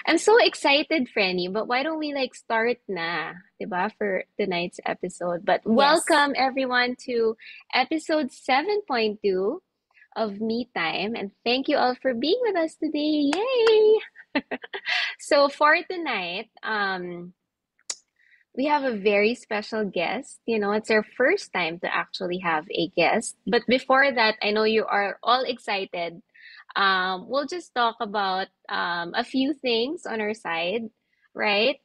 I'm so excited, Frenny, but why don't we like start na, 'di ba, for tonight's episode? But Yes. welcome everyone to episode 7.2 of Me Time, and thank you all for being with us today. Yay! So for tonight, we have a very special guest. It's our first time to actually have a guest. But before that, I know you are all excited. We'll just talk about a few things on our side, right?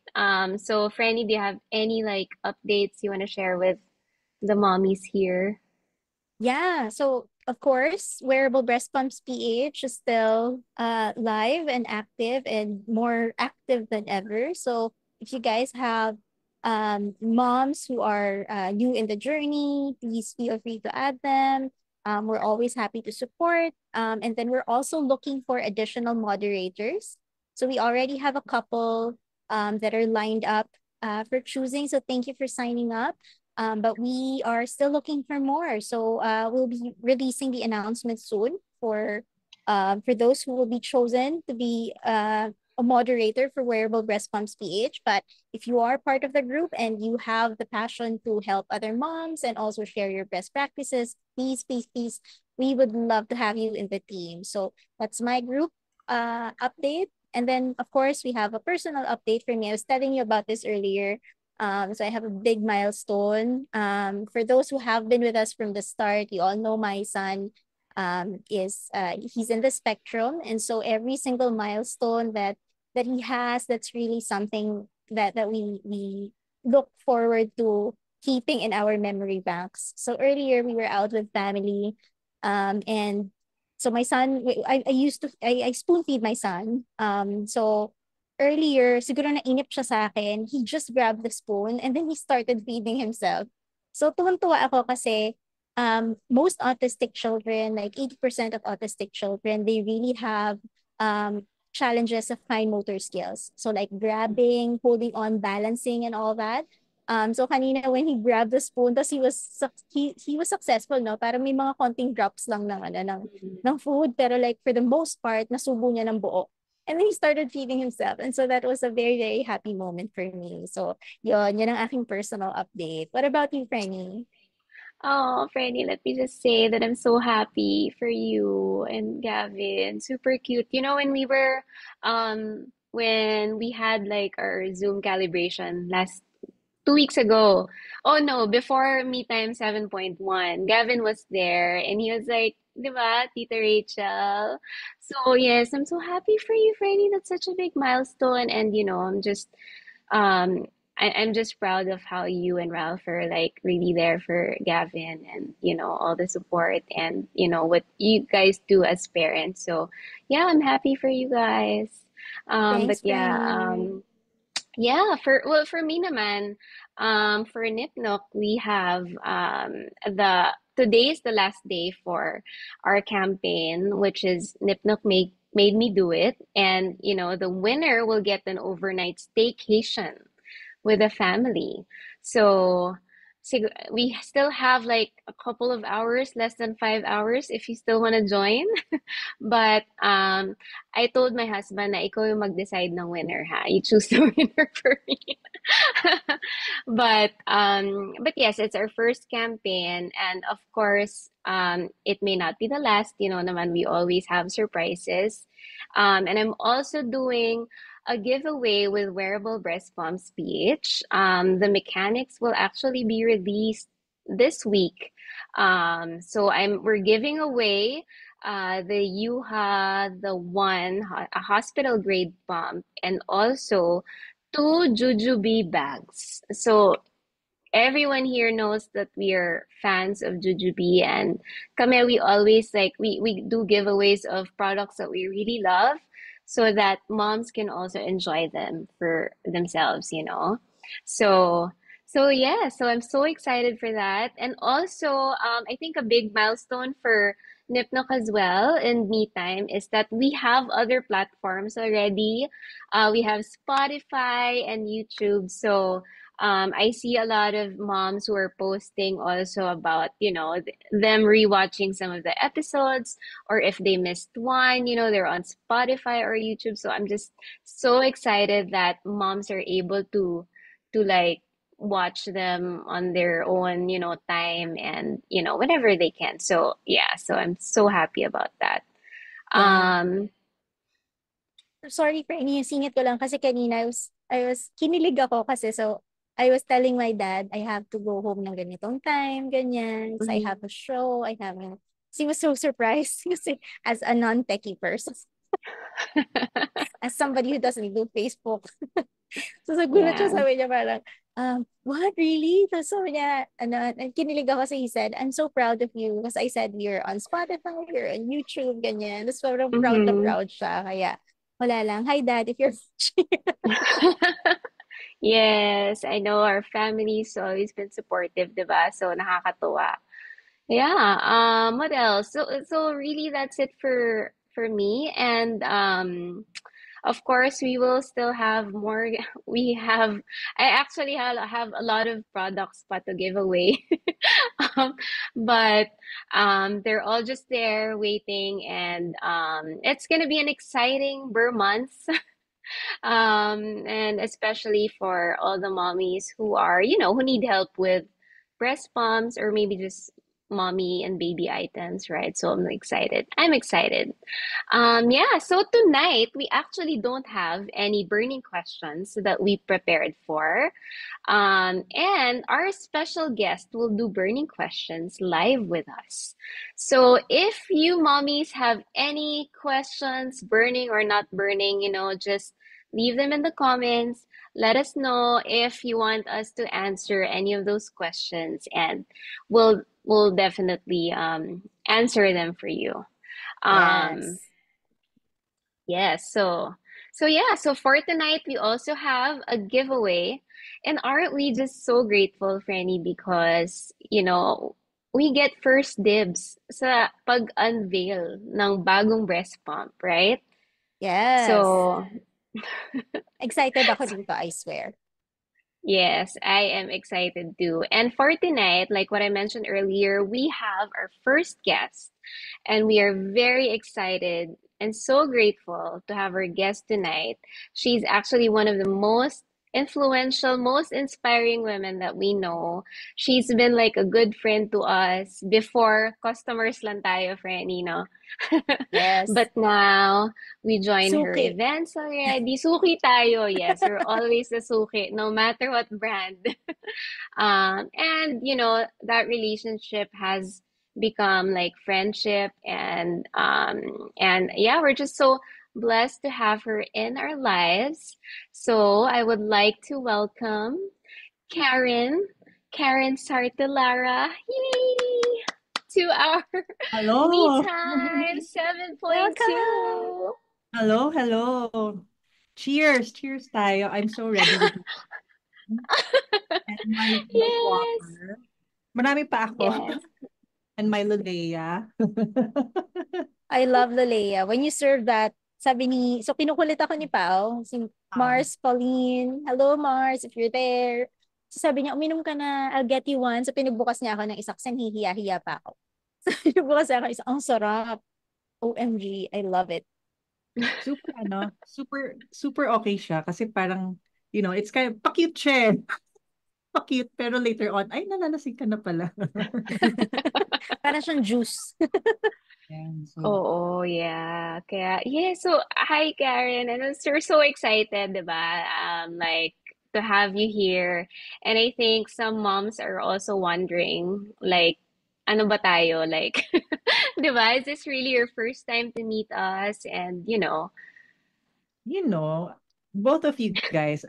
So, Franny, do you have any like updates you want to share with the mommies here? Yeah. So, of course, Wearable Breast Pumps PH is still live and active and more active than ever. So, if you guys have moms who are new in the journey, please feel free to add them. We're always happy to support. And then we're also looking for additional moderators. So, we already have a couple that are lined up for choosing. So, thank you for signing up. But we are still looking for more. So we'll be releasing the announcement soon for those who will be chosen to be a moderator for Wearable Breast Pumps PH. But if you are part of the group and you have the passion to help other moms and also share your best practices, please, please, please, we would love to have you in the team. So that's my group update. And then, of course, we have a personal update for me. I was telling you about this earlier. So I have a big milestone. For those who have been with us from the start, you all know my son is he's in the spectrum, and so every single milestone that he has, that's really something that we look forward to keeping in our memory banks. So earlier we were out with family, and so my son, I used to I spoon feed my son. So earlier, siguro nainip siya sa akin, he just grabbed the spoon and then he started feeding himself. So tuwang-tuwa ako kasi most autistic children, like 80% of autistic children, they really have challenges of fine motor skills. So like grabbing, holding on, balancing and all that. So kanina when he grabbed the spoon, tas he was successful, no? Parang may mga konting drops lang ng ano ng food, pero like for the most part nasubo niya ng buo. And then he started feeding himself. And so that was a very, very happy moment for me. So, yun ang aking personal update. What about you, Franny? Oh, Franny, let me just say that I'm so happy for you and Gavin. Super cute. When we had like our Zoom calibration last 2 weeks ago. Oh no, before Me Time 7.1, Gavin was there and he was like, "Di ba, Tita Rachel?" So yes, I'm so happy for you, Franny. That's such a big milestone. And um I'm just proud of how you and Ralph are like really there for Gavin and all the support and what you guys do as parents. So yeah, I'm happy for you guys. But Thanks, yeah, Franny. yeah, for me naman, for Nipnok, we have the today is the last day for our campaign, which is Nipnok made me do it, and the winner will get an overnight staycation with a family. So, we still have like a couple of hours, less than 5 hours, if you still want to join. But I told my husband na ikaw yung mag-decide ng winner ha. You choose the winner for me. But yes, it's our first campaign and of course it may not be the last, naman we always have surprises. And I'm also doing a giveaway with Wearable Breast Pumps PH. The mechanics will actually be released this week. So we're giving away the Yuha, a hospital grade pump, and also two Jujube bags. So everyone here knows that we are fans of Jujube, and kami, we always like we do giveaways of products that we really love so that moms can also enjoy them for themselves. So so I'm so excited for that. And also I think a big milestone for Nipnoc as well in me time is that we have other platforms already. We have Spotify and YouTube. So I see a lot of moms who are posting also about, them rewatching some of the episodes, or if they missed one, they're on Spotify or YouTube. So I'm just so excited that moms are able to like watch them on their own, time and, whenever they can. So yeah, so I'm so happy about that. Yeah. Um, Sorry, Franny, singit ko lang kasi kanina kinilig ako kasi so, I was telling my dad I have to go home ng ganitong time, ganyan. So I mhm. have a show, he was so surprised kasi as a non-techie person, as somebody who doesn't do Facebook. So sa gulat siya, Yeah. sabi niya parang, what, really? Tapos sabi niya, kinilig ako kasi he said, I'm so proud of you. Because I said, you're on Spotify, you're on YouTube, ganyan. Tapos parang proud na hmm proud siya. Kaya, wala lang. Hi, Dad, if you're watching. Yes, I know our family's always been supportive, 'di ba? So nakakatuwa. Yeah, what else? So really that's it for me. And of course we will still have more. We have I actually have a lot of products pa to give away. Um, but they're all just there waiting, and it's gonna be an exciting Burr month. And especially for all the mommies who are, who need help with breast pumps, or maybe just mommy and baby items, right? So I'm excited. I'm excited. Yeah, so tonight we actually don't have any burning questions that we prepared for. And our special guest will do burning questions live with us. So if you mommies have any questions, burning or not burning, just leave them in the comments. Let us know if you want us to answer any of those questions, and we'll definitely answer them for you. Um, Yes. Yes, so for tonight we also have a giveaway. And aren't we just so grateful, Franny, because we get first dibs sa pag-unveil ng bagong breast pump, right? Yes. So Excited ako dito, I swear. yes, I am excited too. And for tonight, like what I mentioned earlier, we have our first guest, and we are very excited and so grateful to have our guest tonight. She's actually one of the most influential, most inspiring women that we know. She's been like a good friend to us before customers lang tayo, Franny, no? Yes. But now we join her Suki. events already. Suki tayo. Yes, we're always a suki, no matter what brand. And that relationship has become like friendship, and yeah, we're just so blessed to have her in our lives. So I would like to welcome Karen, Karen Sartelara. Yay! To our Me Hello. Time Welcome. 7.2. Hello, hello. Cheers, cheers tayo. I'm so ready with and my Yes. water. Marami pa ako. Yes. And my Lodea. I love the Leia. When you serve that, so kinukulit ako ni Pao, si Ah, Mars, Pauline, hello Mars, if you're there. So sabi niya, uminom ka na, I'll get you one. So pinagbukas niya ako ng isa kasi hihiya-hiya pa ako. So pinagbukas niya ako ng isa, ang sarap. OMG, I love it. super super super okay siya kasi parang it's kind of pa-cute siya. Pa-cute pero later on ay nalalasing ka na pala. Parang siyang juice. Yan, so Oo, yeah. Kaya, yeah, so hi Karen. And we're so excited, diba? Like to have you here. And I think some moms are also wondering, like, ano ba tayo? Like, diba? Is this really your first time to meet us? And, you know, both of you guys,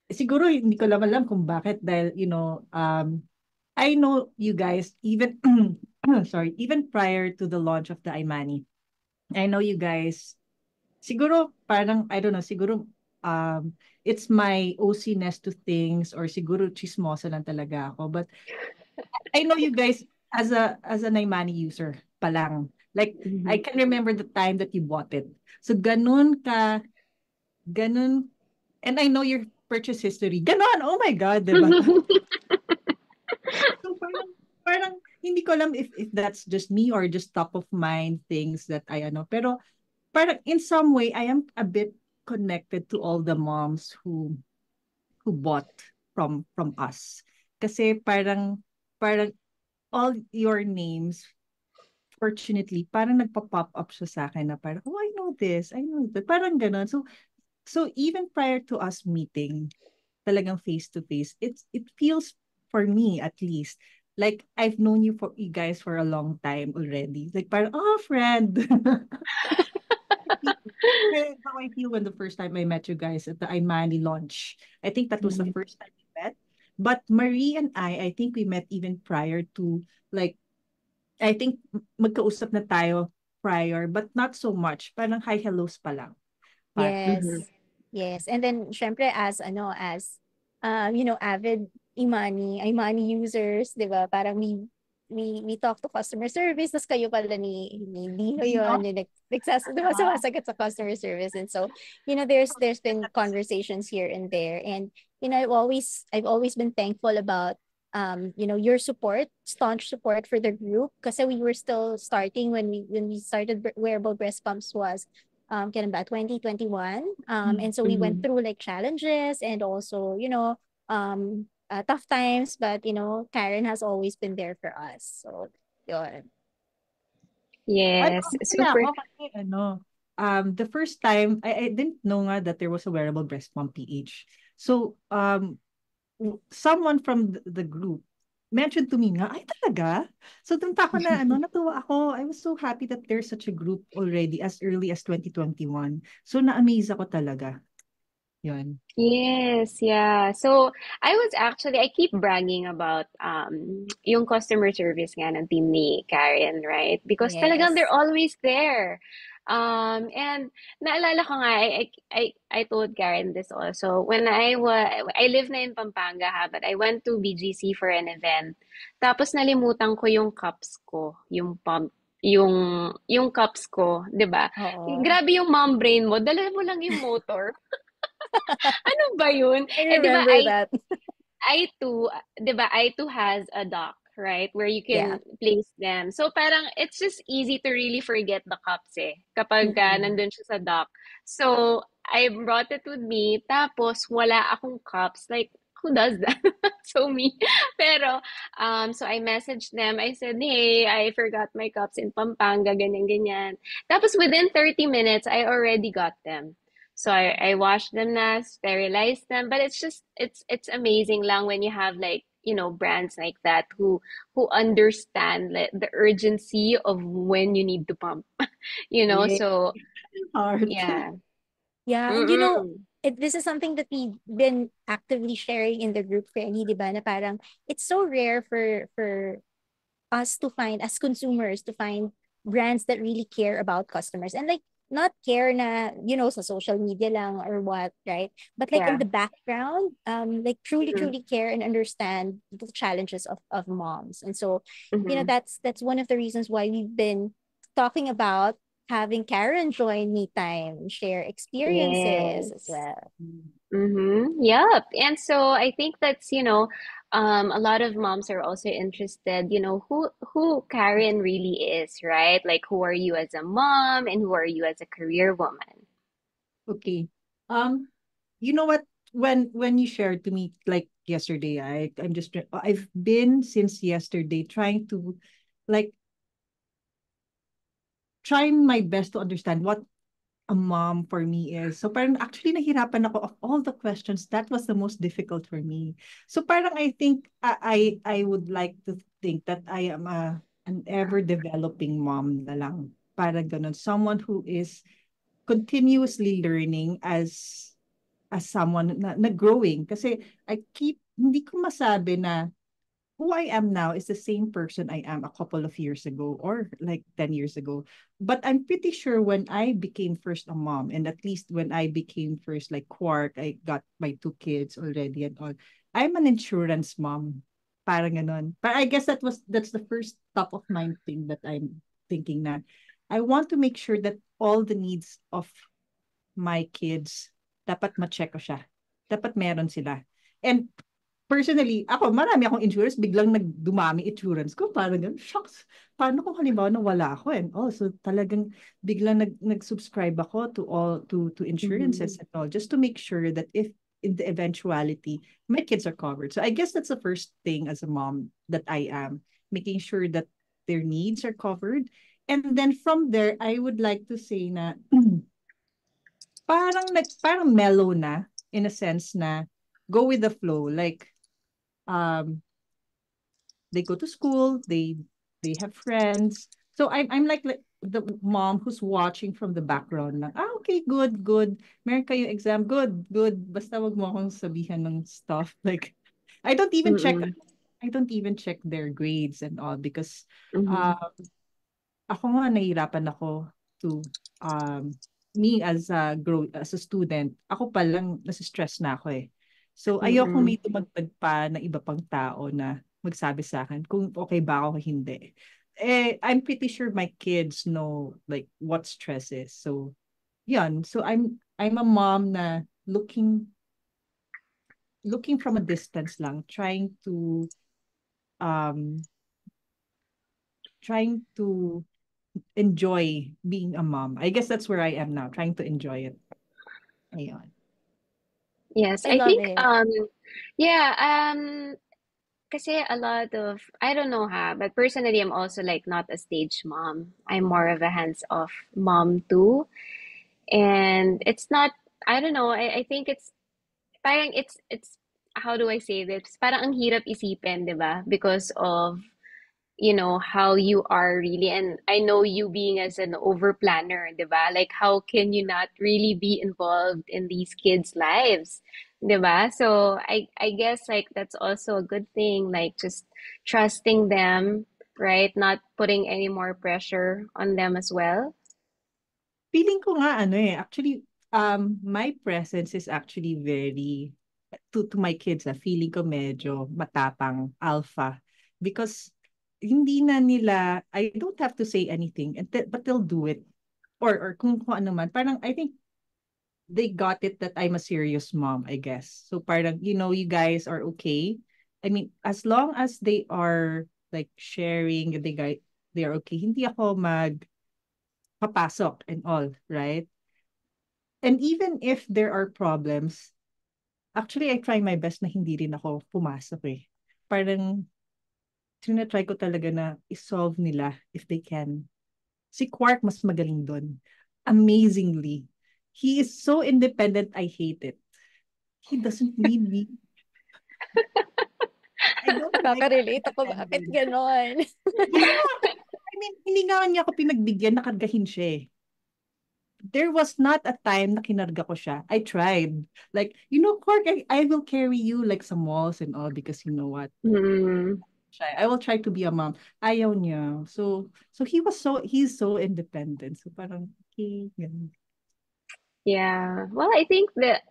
siguro hindi ko lang alam kung bakit dahil I know you guys even sorry, even prior to the launch of the Imani. I know you guys siguro parang I don't know, siguro it's my OC-ness to things or siguro chismosa lang talaga ako. But I know you guys as an Imani user. pa lang. Like, I Mhm. can remember the time that you bought it. So, ganun, and I know your purchase history. Ganon, oh my God, diba? So, parang, hindi ko alam if that's just me or just top of mind things that I ano. Pero, parang in some way, I am a bit connected to all the moms who bought from us. Kasi parang all your names, fortunately, parang nagpa-pop up siya sa akin na parang, oh, I know this, I know that. Parang ganon. So even prior to us meeting, talagang face to face, it feels for me at least like I've known you guys for a long time already. Like parang, oh, friend. How I feel when the first time I met you guys at the Imani launch. I think that was the Mhm. first time we met. But Marie and I think we met even prior to, like, I think magkausap na tayo prior, but not so much. Parang hi hellos pa lang. Parang, Mhm. Yes. Yes. And then syempre as ano as avid Imani users, 'di ba? Parang we talk to customer service, tas kayo pala ni Dino di no? yon yung di ba, Ah, sumasagot sa customer service. And so, there's been conversations here and there. And, I've always been thankful about your support, staunch support for the group. Kasi we were still starting when we started wearable breast pumps was kailan ba? 2021. And so we went Mhm. through like challenges and also, tough times, but Karen has always been there for us. So, yun. ano, Yes, kaya super. ako kasi ano, the first time, I didn't know nga that there was a wearable breast pump PH. So, someone from the group mentioned to me nga, ay talaga? So, dun pa ako na, natuwa ako. I was so happy that there's such a group already as early as 2021. So, na-amaze ako talaga. Yun. Yes, yeah. So I keep bragging about yung customer service nga ng team ni Karen, right? Because talagang they're Yes. always there. And naalala ko nga, I told Karen this also. When I live na in Pampanga ha, but I went to BGC for an event. Tapos nalimutan ko yung cups ko, yung pump, yung cups ko, 'di ba? Oo. Grabe yung mom brain mo, dala mo lang yung motor. Ano ba yun? I Eh, di ba, remember that. I2, di ba, I2 has a dock, right? Where you Yeah. can place them. So parang it's just easy to really forget the cups eh, kapag Mm-mm. nandun siya sa dock. So I brought it with me, tapos wala akong cups. Like, who does that? So me. Pero, so I messaged them. I said, hey, I forgot my cups in Pampanga, ganyan, ganyan. Tapos within 30 minutes, I already got them. So I washed them na, sterilized them, but it's amazing lang when you have like, brands like that who understand like, the urgency of when you need to pump, Yeah. so Hard. yeah. Yeah, and Mm-mm. this is something that we've been actively sharing in the group, Franny, di ba? Na parang it's so rare for us to find as consumers to find brands that really care about customers and like not care na sa social media lang or what, right? But like in Yeah. the background, like truly Mm-hmm. truly care and understand the challenges of moms. And so Mm-hmm. that's one of the reasons why we've been talking about having Karen join Me Time, share experiences as Yes. well. Mm-hmm. Yep. And so I think that's, a lot of moms are also interested, who Karen really is, right? Like, who are you as a mom and who are you as a career woman? Okay. Um, you know what? When you shared to me like yesterday, I've been since yesterday trying to like trying my best to understand what a mom for me is. So parang actually nahirapan ako of all the questions. That was the most difficult for me. So parang I think I would like to think that I am an ever developing mom na lang. Parang ganun. Someone who is continuously learning as someone na growing. Kasi hindi ko masabi na who I am now is the same person I am a couple of years ago or like 10 years ago. But I'm pretty sure when I became first a mom, and at least when I became first like Quark, I got my two kids already and all. I'm an insurance mom. Parang ganon. But I guess that's the first top of mind thing that I'm thinking na I want to make sure that all the needs of my kids, dapat ma-check ko siya. Dapat meron sila. And personally, ako, marami akong insurance, biglang nagdumami insurance ko. Parang ganun, shocks. Paano kung halimbawa na wala ako? And also, talagang biglang nag-subscribe ako to insurances Mhm. and all, just to make sure that if in the eventuality, my kids are covered. So I guess that's the first thing as a mom that I am, making sure that their needs are covered. And then from there, I would like to say na parang mellow na in a sense na go with the flow. Like um they go to school, they have friends. So I'm like the mom who's watching from the background lang. Ah, okay, good, good. Meron kayo exam, good, good. Basta wag mo akong sabihan ng stuff. Like I don't even check Mm-mm. I don't even check their grades and all because Mhm. uh ako nga nahihirapan ako to um me as a student, ako pa lang nasi-stress na ako eh. So ayoko Mm-mm. may dumagdag pa na iba pang tao na magsabi sa akin kung okay ba ako o hindi. Eh, I'm pretty sure my kids know like what stress is. So, yun. So I'm a mom na looking from a distance lang, um trying to enjoy being a mom. I guess that's where I am now, trying to enjoy it. Ayun. Yes, I I love think it. yeah, kasi a lot of I don't know but personally I'm also like not a stage mom. I'm more of a hands-off mom too. And it's not I don't know, I think it's how do I say this? Parang ang hirap isipin, 'di ba? Because of how you are really, and I know you being as an over planner, 'di ba? Like how can you not really be involved in these kids' lives, 'di ba? So I guess like that's also a good thing, like just trusting them, right? Not putting any more pressure on them as well. Feeling ko nga ano eh, actually, my presence is actually very, to my kids feeling ko medyo matapang, alpha. Because hindi na nila, I don't have to say anything, but they'll do it. Or kung ano man, parang I think they got it that I'm a serious mom, I guess. So parang, you guys are okay. I mean, as long as they are like sharing, they are okay. Hindi ako papasok and all, right? And even if there are problems, actually I try my best na hindi rin ako pumasok eh. Parang try ko talaga na isolve nila if they can. Si Quark mas magaling doon. Amazingly. He is so independent, I hate it. He doesn't need me. I don't like Nakaka-relate ako, bakit independence. ganon? Yeah. I mean, hindi nga niya ako pinagbigyan na kargahin siya eh. There was not a time na kinarga ko siya. I tried. Like, Quark, I will carry you like sa malls and all because you know what? Mm, I will try to be a mom. Ayaw niya. So he's so independent. So parang, okay, ganun. yeah. Well, I think that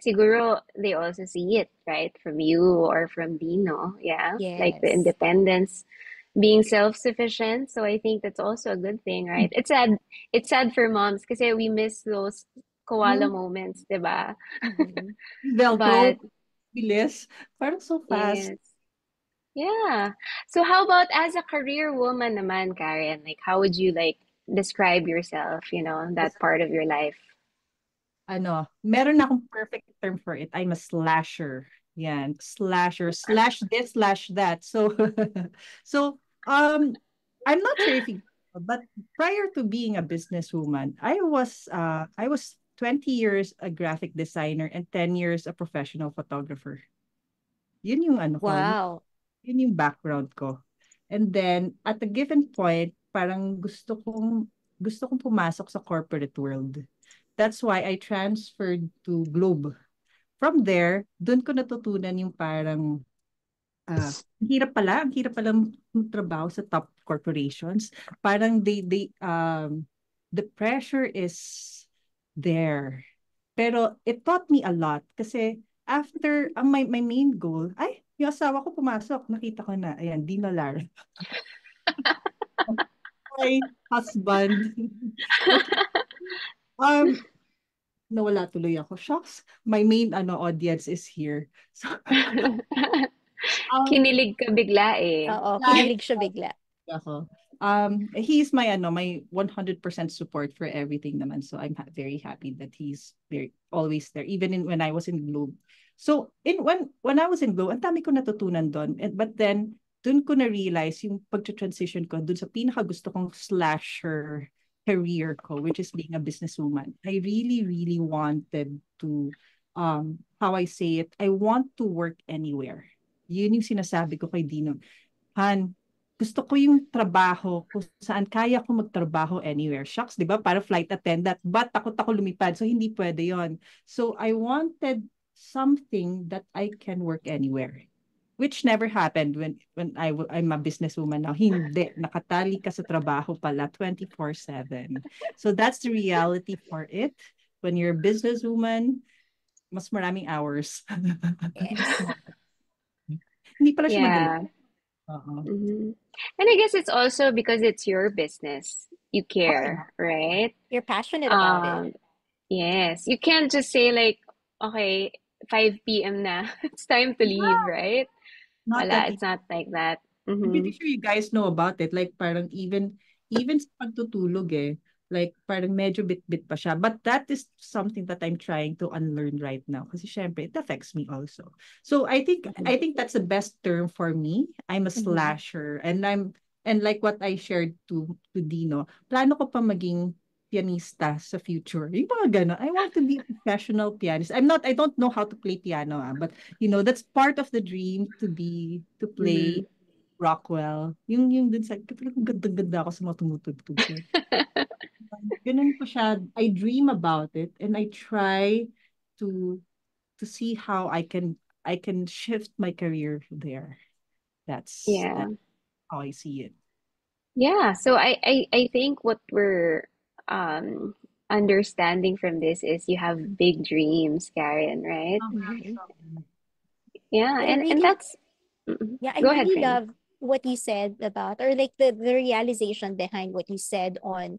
siguro they also see it, right? From you or from Dino. Yeah. Like the Yes. independence, being self-sufficient. So I think that's also a good thing, right? It's sad for moms because we miss those koala Hmm, moments, diba? Mhm. But Velcro, bilis. Parang so fast. yes. Yeah. So how about as a career woman naman, Karen? Like how would you like describe yourself, that part of your life? Meron na akong perfect term for it. I'm a slasher. Yan, slasher, slash this, slash that. So, so, I'm not sure if you, but prior to being a businesswoman, I was 20 years a graphic designer and 10 years a professional photographer. Yun yung ano ko, Wow. yun yung background ko. And then, at a given point, parang gusto kong pumasok sa corporate world. That's why I transferred to Globe. From there, doon ko natutunan yung parang, ang hirap pala trabaho sa top corporations. Parang the pressure is there. Pero it taught me a lot kasi after, my main goal, ay, yung asawa ko pumasok, nakita ko na, ayan, Dino Lara. my husband. Okay. Um, nawala tuloy ako. Shucks, my main audience is here. So, um, Kinilig ka bigla eh. Oo, like, kinilig siya bigla. ako. He's my my 100% support for everything naman. So I'm very happy that he's very always there, even when I was in Globe. So when I was in Globe, ang dami ko natutunan doon. But then doon ko na realize yung pag-transition ko doon sa pinaka gusto kong slasher career ko, which is being a businesswoman. I really, really wanted to, how I say it, I want to work anywhere. Yun yung sinasabi ko kay Dino. Han, gusto ko yung trabaho kung saan kaya ko magtrabaho anywhere. Shucks, di ba? Para flight attendant. But takot ako lumipad. So, hindi pwede yon. So, I wanted something that I can work anywhere. Which never happened when I'm a businesswoman now. Hindi. Nakatali ka sa trabaho pala 24/7. So, that's the reality for it. When you're a businesswoman, mas maraming hours. Yes. Hindi pala siya madali. Yeah. Oo. Mhm. And I guess it's also because it's your business. You Oh, yeah. care, right? You're passionate about it. Um, yes. You can't just say like, okay, 5 p.m. na. It's time to leave, right? Not that Wala, it's not like that. I'm pretty Mm-hmm. sure you guys know about it. Like parang even sa pagtutulog like parang medyo bit-bit pa siya. But that is something that I'm trying to unlearn right now. Kasi syempre, it affects me also. So Mm-hmm. I think that's the best term for me. I'm a Mm-hmm. slasher and like what I shared to Dino, plano ko pa maging pianista sa future. Yung mga gano'n. I want to be a professional pianist. I don't know how to play piano, but that's part of the dream to Mm-hmm. play Rockwell. Yung dun sa talagang gandang-ganda ako sa mga tumutugtog. So, ganun ko siya. I dream about it and I try to to see how I can shift my career there. Yeah. That's how I see it. Yeah. So I think what we're um understanding from this is you have big dreams, Karen, right? Mm-hmm. Yeah, I and really, that's Mhm. yeah, I Go ahead, really Franny. love what you said about, or like the realization behind what you said on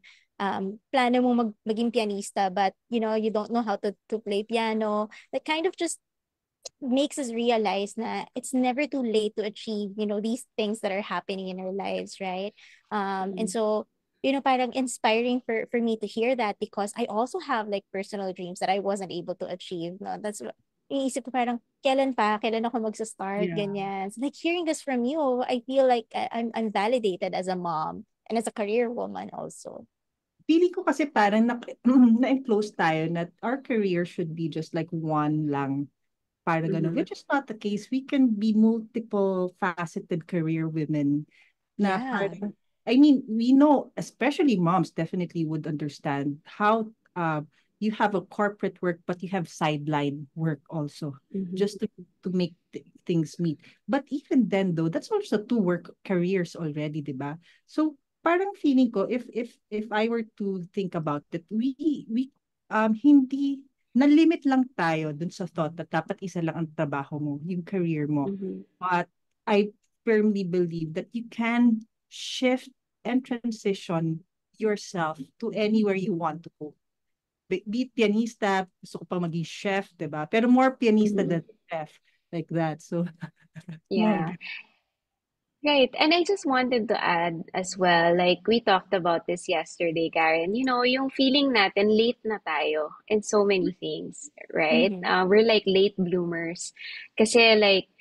plano mo maging pianista, but you don't know how to play piano. That kind of just makes us realize that it's never too late to achieve, these things that are happening in our lives, right? And Mhm. so, parang inspiring for me to hear that, because I also have like personal dreams that I wasn't able to achieve. No, that's what iniisip ko, parang kailan ako magsa-start, Yeah. ganyan. So, like hearing this from you, I feel like I'm validated as a mom and as a career woman also. Feeling ko kasi parang na-enclose tayo na our career should be just like one lang. Parang ganun. Mhm. Which is not the case. We can be multiple faceted career women na Yeah. parang, I mean, we know, especially moms definitely would understand how you have a corporate work, but you have sideline work also, Mhm. just to make things meet. But even then, though, that's also two work careers already, di ba? So parang feeling ko, if I were to think about it, we hindi na-limit lang tayo dun sa thought that dapat isa lang ang trabaho mo, yung career mo. Mhm. But I firmly believe that you can shift and transition yourself to anywhere you want to go. Be it pianista, gusto ko pa maging chef, 'di ba? Pero more pianista Mhm. than chef, like that. So, more. Yeah. Right. And I just wanted to add as well, like we talked about this yesterday, Karen, yung feeling natin late na tayo in so many things, right? Mm-hmm. We're like late bloomers. Kasi like,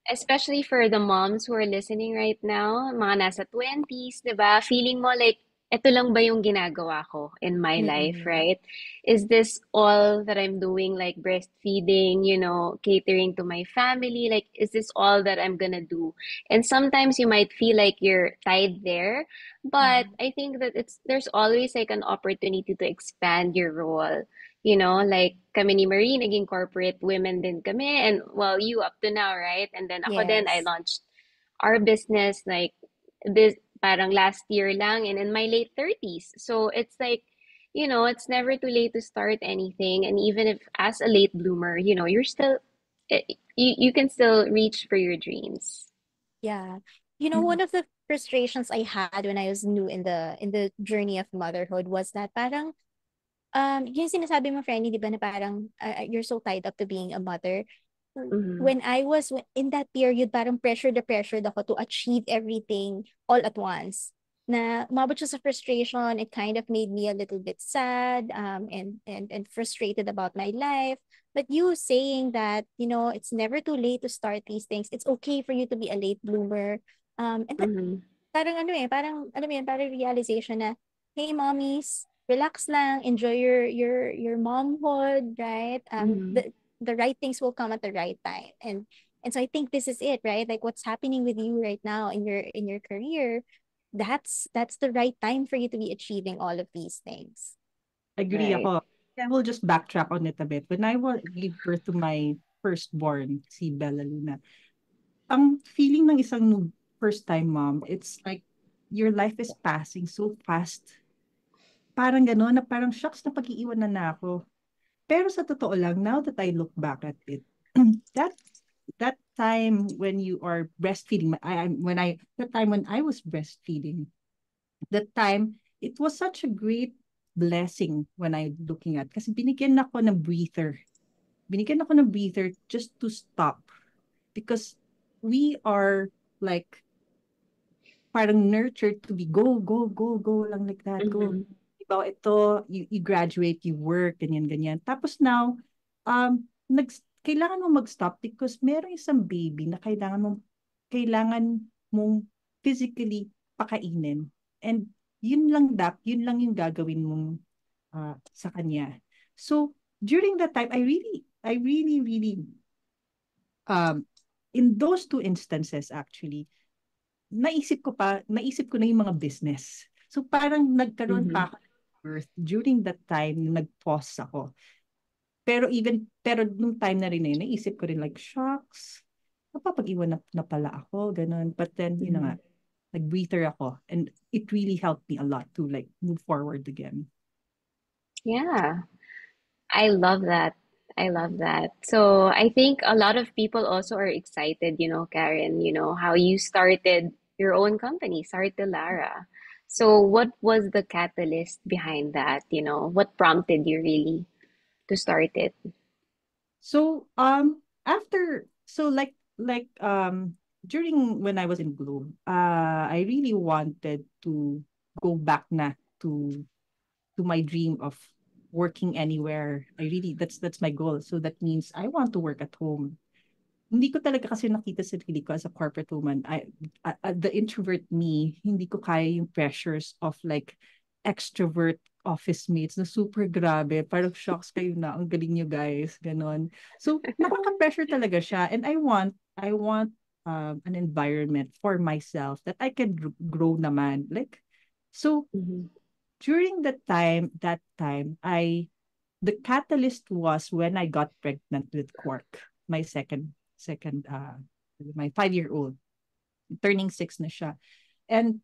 especially for the moms who are listening right now, mga nasa 20s, 'di ba? Feeling mo like, eto lang ba yung ginagawa ko in my life, Mm-hmm. right? Is this all that I'm doing, like breastfeeding, catering to my family? Like, is this all that I'm gonna do? And sometimes you might feel like you're tied there, but Mm-hmm. I think that there's always like an opportunity to expand your role. Like kami ni Marie, naging corporate women din kami. And well, you up to now, right? And then ako din, I Yes. launched our business like this parang last year lang and in my late 30s. So it's like, it's never too late to start anything. And even if as a late bloomer, you're still, you can still reach for your dreams. Yeah. Yeah. One of the frustrations I had when I was new in the journey of motherhood was that parang yung sinasabi mo, Franny, di ba, na parang you're so tied up to being a mother. Mm-hmm. When I was in that period, parang pressured ako to achieve everything all at once. Na umabot siya sa frustration, it kind of made me a little bit sad, and frustrated about my life. But you saying that, you know, it's never too late to start these things. It's okay for you to be a late bloomer. And Mm-hmm. parang ano eh, parang alam mo yun, parang realization na, hey mommies, relax lang, enjoy your momhood, right? Mm-hmm. The right things will come at the right time. And so I think this is it, right? Like what's happening with you right now in your career, that's the right time for you to be achieving all of these things. Agree Right. ako. I will just backtrack on it a bit. When I gave birth to my firstborn, si Bella Luna, ang feeling ng isang first-time mom, it's like your life is passing so fast. Parang gano'n na parang shocks na pag-iiwanan na ako. Pero sa totoo lang, now that I look back at it, that that time when you are breastfeeding, that time when I was breastfeeding, that time it was such a great blessing when I looking at kasi binigyan ako ng breather. Binigyan ako ng breather just to stop because we are like parang nurtured to be go, go, go, go lang like that, go. Mm-hmm. Diba, ito, you graduate, you work, ganyan, ganyan. Tapos now, kailangan mo mag-stop because meron isang baby na kailangan mong physically pakainin. And yun lang yung gagawin mong sa kanya. So, during that time, I really, um, in those two instances actually, naisip ko na yung mga business. So parang nagkaroon Mm-hmm. pa ako ng birth during that time nung nag-pause ako. Pero nung time na rin naisip ko rin like, shocks, napapag-iwan na pala ako, ganun. But then, yun na nga, Mm-hmm. nag-breather ako. And it really helped me a lot to like move forward again. Yeah. I love that. I love that. So I think a lot of people also are excited, Karen, how you started your own company, Sarte Lara. So what was the catalyst behind that? What prompted you really to start it? So, during when I was in Globe, I really wanted to go back na to my dream of working anywhere. That's my goal. So that means I want to work at home. Hindi ko talaga kasi nakita sarili ko as a corporate woman. The introvert me, hindi ko kaya yung pressures of like extrovert office mates na super grabe. Parang shocks kayo na, ang galing nyo guys, ganon. So, nakaka-pressure talaga siya. And I want an environment for myself that I can grow naman. Like, so, Mm-hmm. during the catalyst was when I got pregnant with Quark, my second my 5-year-old, turning 6 na siya. And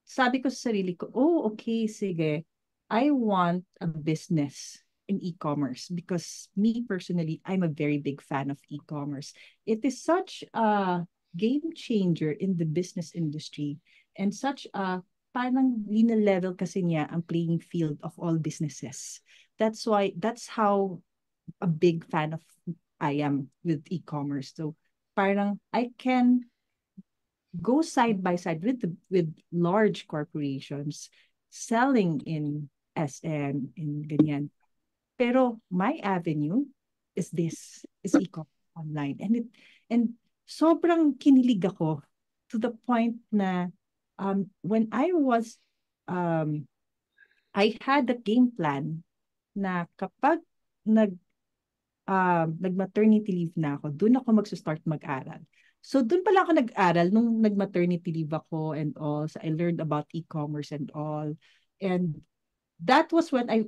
sabi ko sa sarili ko, oh, okay, sige. I want a business in e-commerce because me personally, I'm a very big fan of e-commerce. It is such a game changer in the business industry and such a parang level kasi niya ang playing field of all businesses. That's how a big fan of I am with e-commerce. So parang I can go side by side with large corporations selling in SM in ganyan. Pero my avenue is e-commerce online and sobrang kinilig ako to the point na when um I had a game plan na kapag nag-maternity leave na ako, doon ako magsa-start mag-aral. So doon pala ako nag-aral nung nag-maternity leave ako and all. So I learned about e-commerce and all. And that was when I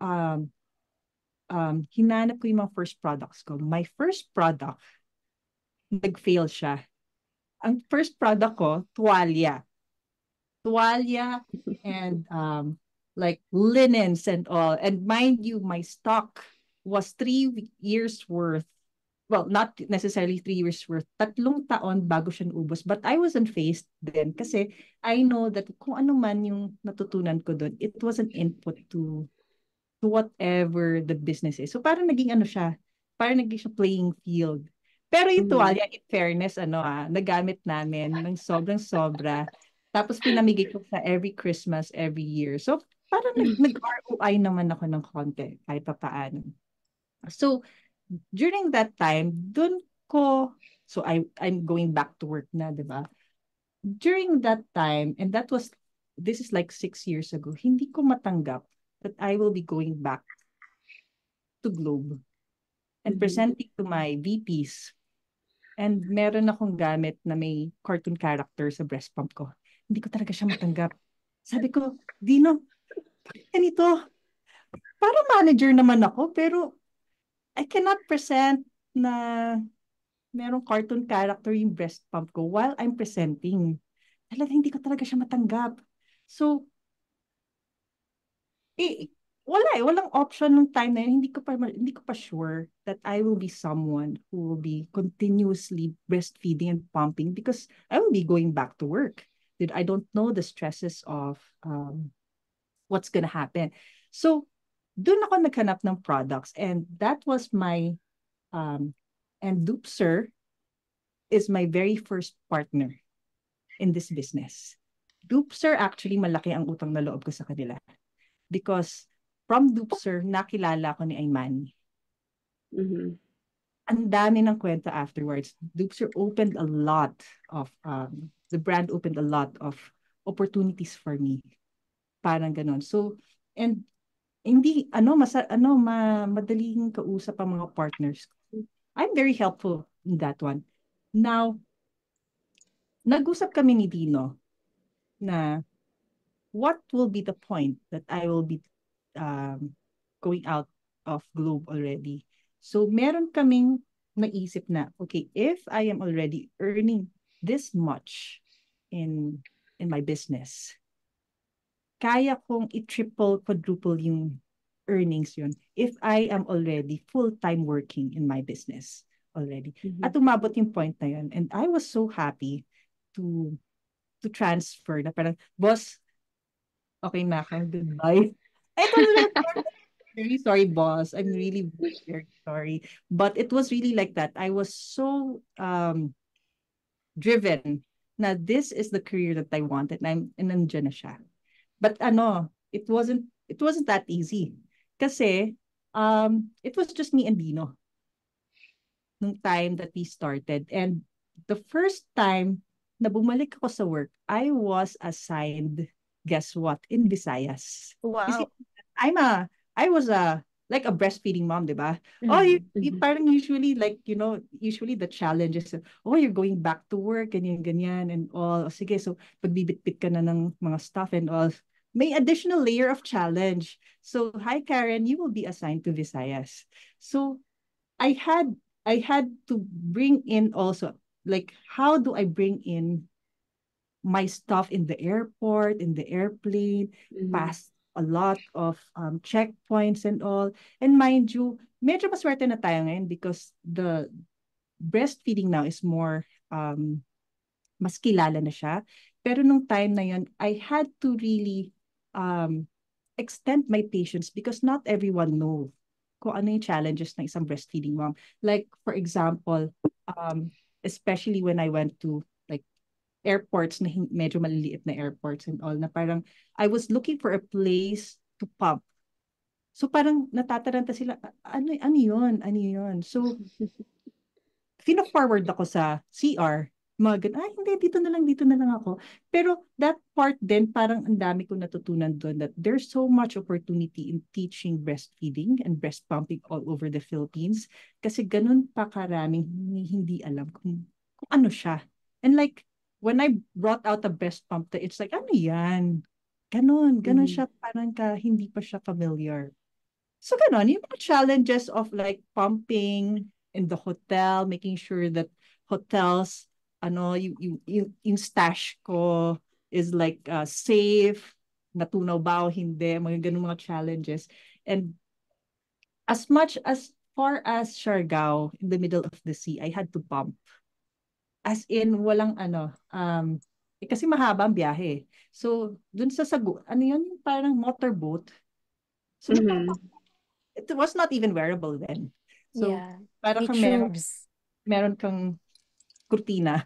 um hinanap ko yung mga first products ko. My first product, nag-fail siya. Ang first product ko, tuwalya. Tuwalya and like linens and all. And mind you, my stock was 3 years worth well, not necessarily 3 years worth, 3 taon bago siya naubos. But I wasn't phased then kasi I know that kung ano man yung natutunan ko doon, it was an input to whatever the business is. So parang naging ano siya, parang naging siya playing field. Pero yung Mhm. tuwalya, in fairness, nagamit namin ng sobrang sobra. Tapos pinamigay ko sa every Christmas, every year. So parang nag-ROI naman ako ng konti, kahit pa paano. So during that time, dun ko, so I'm going back to work na, di ba? During that time, and this is like 6 years ago, hindi ko matanggap that I will be going back to Globe and Mhm. presenting to my VPs. And meron akong gamit na may cartoon character sa breast pump ko. Hindi ko talaga siya matanggap. Sabi ko, Dino, ganito. Para manager naman ako, pero I cannot present na merong cartoon character yung breast pump ko while I'm presenting. Talaga hindi ko talaga siya matanggap. So, walang option nung time na yun. Hindi ko pa sure that I will be someone who will be continuously breastfeeding and pumping because I will be going back to work. That I don't know the stresses of what's gonna happen. So, doon ako naghanap ng products and that was my and Doopser is my very first partner in this business. Doopser actually malaki ang utang na loob ko sa kanila because from Doopser, nakilala ko ni Aymani. Mhm. Ang dami ng kwento afterwards. Doopser opened a lot the brand opened a lot of opportunities for me. Parang ganon. So, and hindi, madaling kausap ang mga partners. I'm very helpful in that one. Now, nag-usap kami ni Dino na what will be the point that I will be um, going out of Globe already. So meron kaming naisip na, okay, if I am already earning this much in my business, kaya kong i-triple, quadruple yung earnings yun if I am already full-time working in my business already. At Mhm. umabot yung point na yun. And I was so happy to transfer na parang, boss, okay na ako, goodbye. It was very sorry, boss. I'm really very sorry. But it was really like that. I was so driven na this is the career that I wanted. And nandiyan na siya. But it wasn't that easy. Kasi it was just me and Dino nung time that we started. And the first time na bumalik ako sa work, I was assigned, guess what, in Visayas. Kasi Wow. I'm a, I was like a breastfeeding mom, di ba? Oh, Mhm. you Mhm. parang usually like, usually the challenge is, oh, you're going back to work, ganyan, ganyan, and all. O, sige, so pagbibitbit ka na ng mga stuff and all. May additional layer of challenge. So, hi Karen, you will be assigned to Visayas. So, I had I had to bring in also like how do I bring in my stuff in the airport, in the airplane, Mhm. past a lot of checkpoints and all. And mind you, medyo maswerte na tayo ngayon because the breastfeeding now is more mas kilala na siya. Pero nung time na yun, I had to really um, extend my patience because not everyone know kung ano yung challenges ng isang breastfeeding mom. Like, for example, especially when I went to like airports na medyo maliliit na airports and all, na parang I was looking for a place to pump. So parang natataranta sila, ano yun? Ano yun? So fina-forward ako sa CR, mga ganun, hindi, dito na lang ako. Pero that part din, parang ang dami kong natutunan doon that there's so much opportunity in teaching breastfeeding and breast pumping all over the Philippines kasi ganun pa karaming hindi alam kung ano siya. And like, when I brought out a breast pump, it's like, ano yan? Ganun Mhm. siya, parang hindi pa siya familiar. So ganon, yung mga challenges of like pumping in the hotel, making sure that hotels, yung stash ko is like safe, natunaw ba o hindi, mga ganun mga challenges. And as much as far as Siargao, in the middle of the sea, I had to pump. As in, walang ano, kasi mahaba ang biyahe. So, dun sa ano yun, yung parang motorboat. So, Mm-hmm. it was not even wearable then. So, Yeah. para May kang tubes. meron kang kurtina,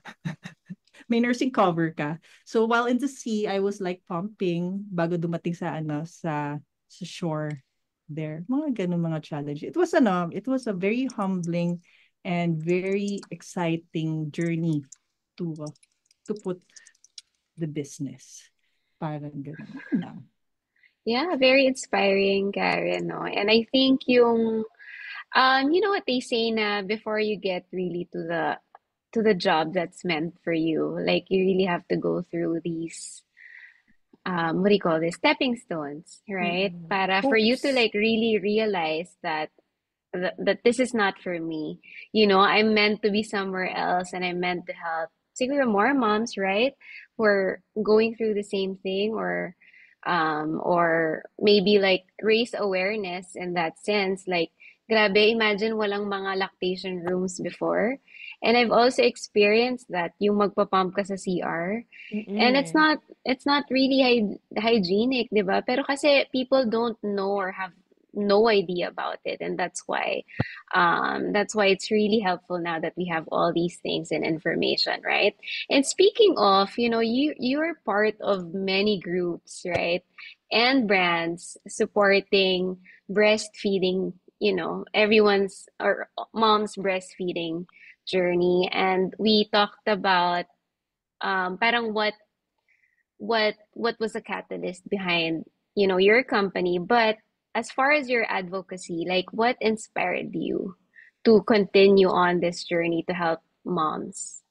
may nursing cover ka. So, while in the sea, I was like pumping bago dumating sa ano, sa shore there. Mga ganun mga challenge. It was a very humbling and very exciting journey to to put the business. Parang ganun. Yun lang. Yeah, very inspiring, Karen, no? And I think yung you know what they say na before you get really to the job that's meant for you, like you really have to go through these what do you call this? Stepping stones, right? Mm-mm. Para for you to Hopes. like really realize that that this is not for me. You know, I'm meant to be somewhere else and I'm meant to help siguro more moms, right? Who are going through the same thing or maybe like raise awareness in that sense. Like, grabe, imagine walang mga lactation rooms before. And I've also experienced that yung magpapump ka sa CR. And Mm-mm. it's not really hygienic, 'di ba? Pero kasi people don't know or have no idea about it, and that's why it's really helpful now that we have all these things and information, right? And speaking of, you know, you're part of many groups, right? And brands supporting breastfeeding, you know, everyone's or mom's breastfeeding journey. And we talked about parang what was the catalyst behind, you know, your company. But as far as your advocacy, like what inspired you to continue on this journey to help moms?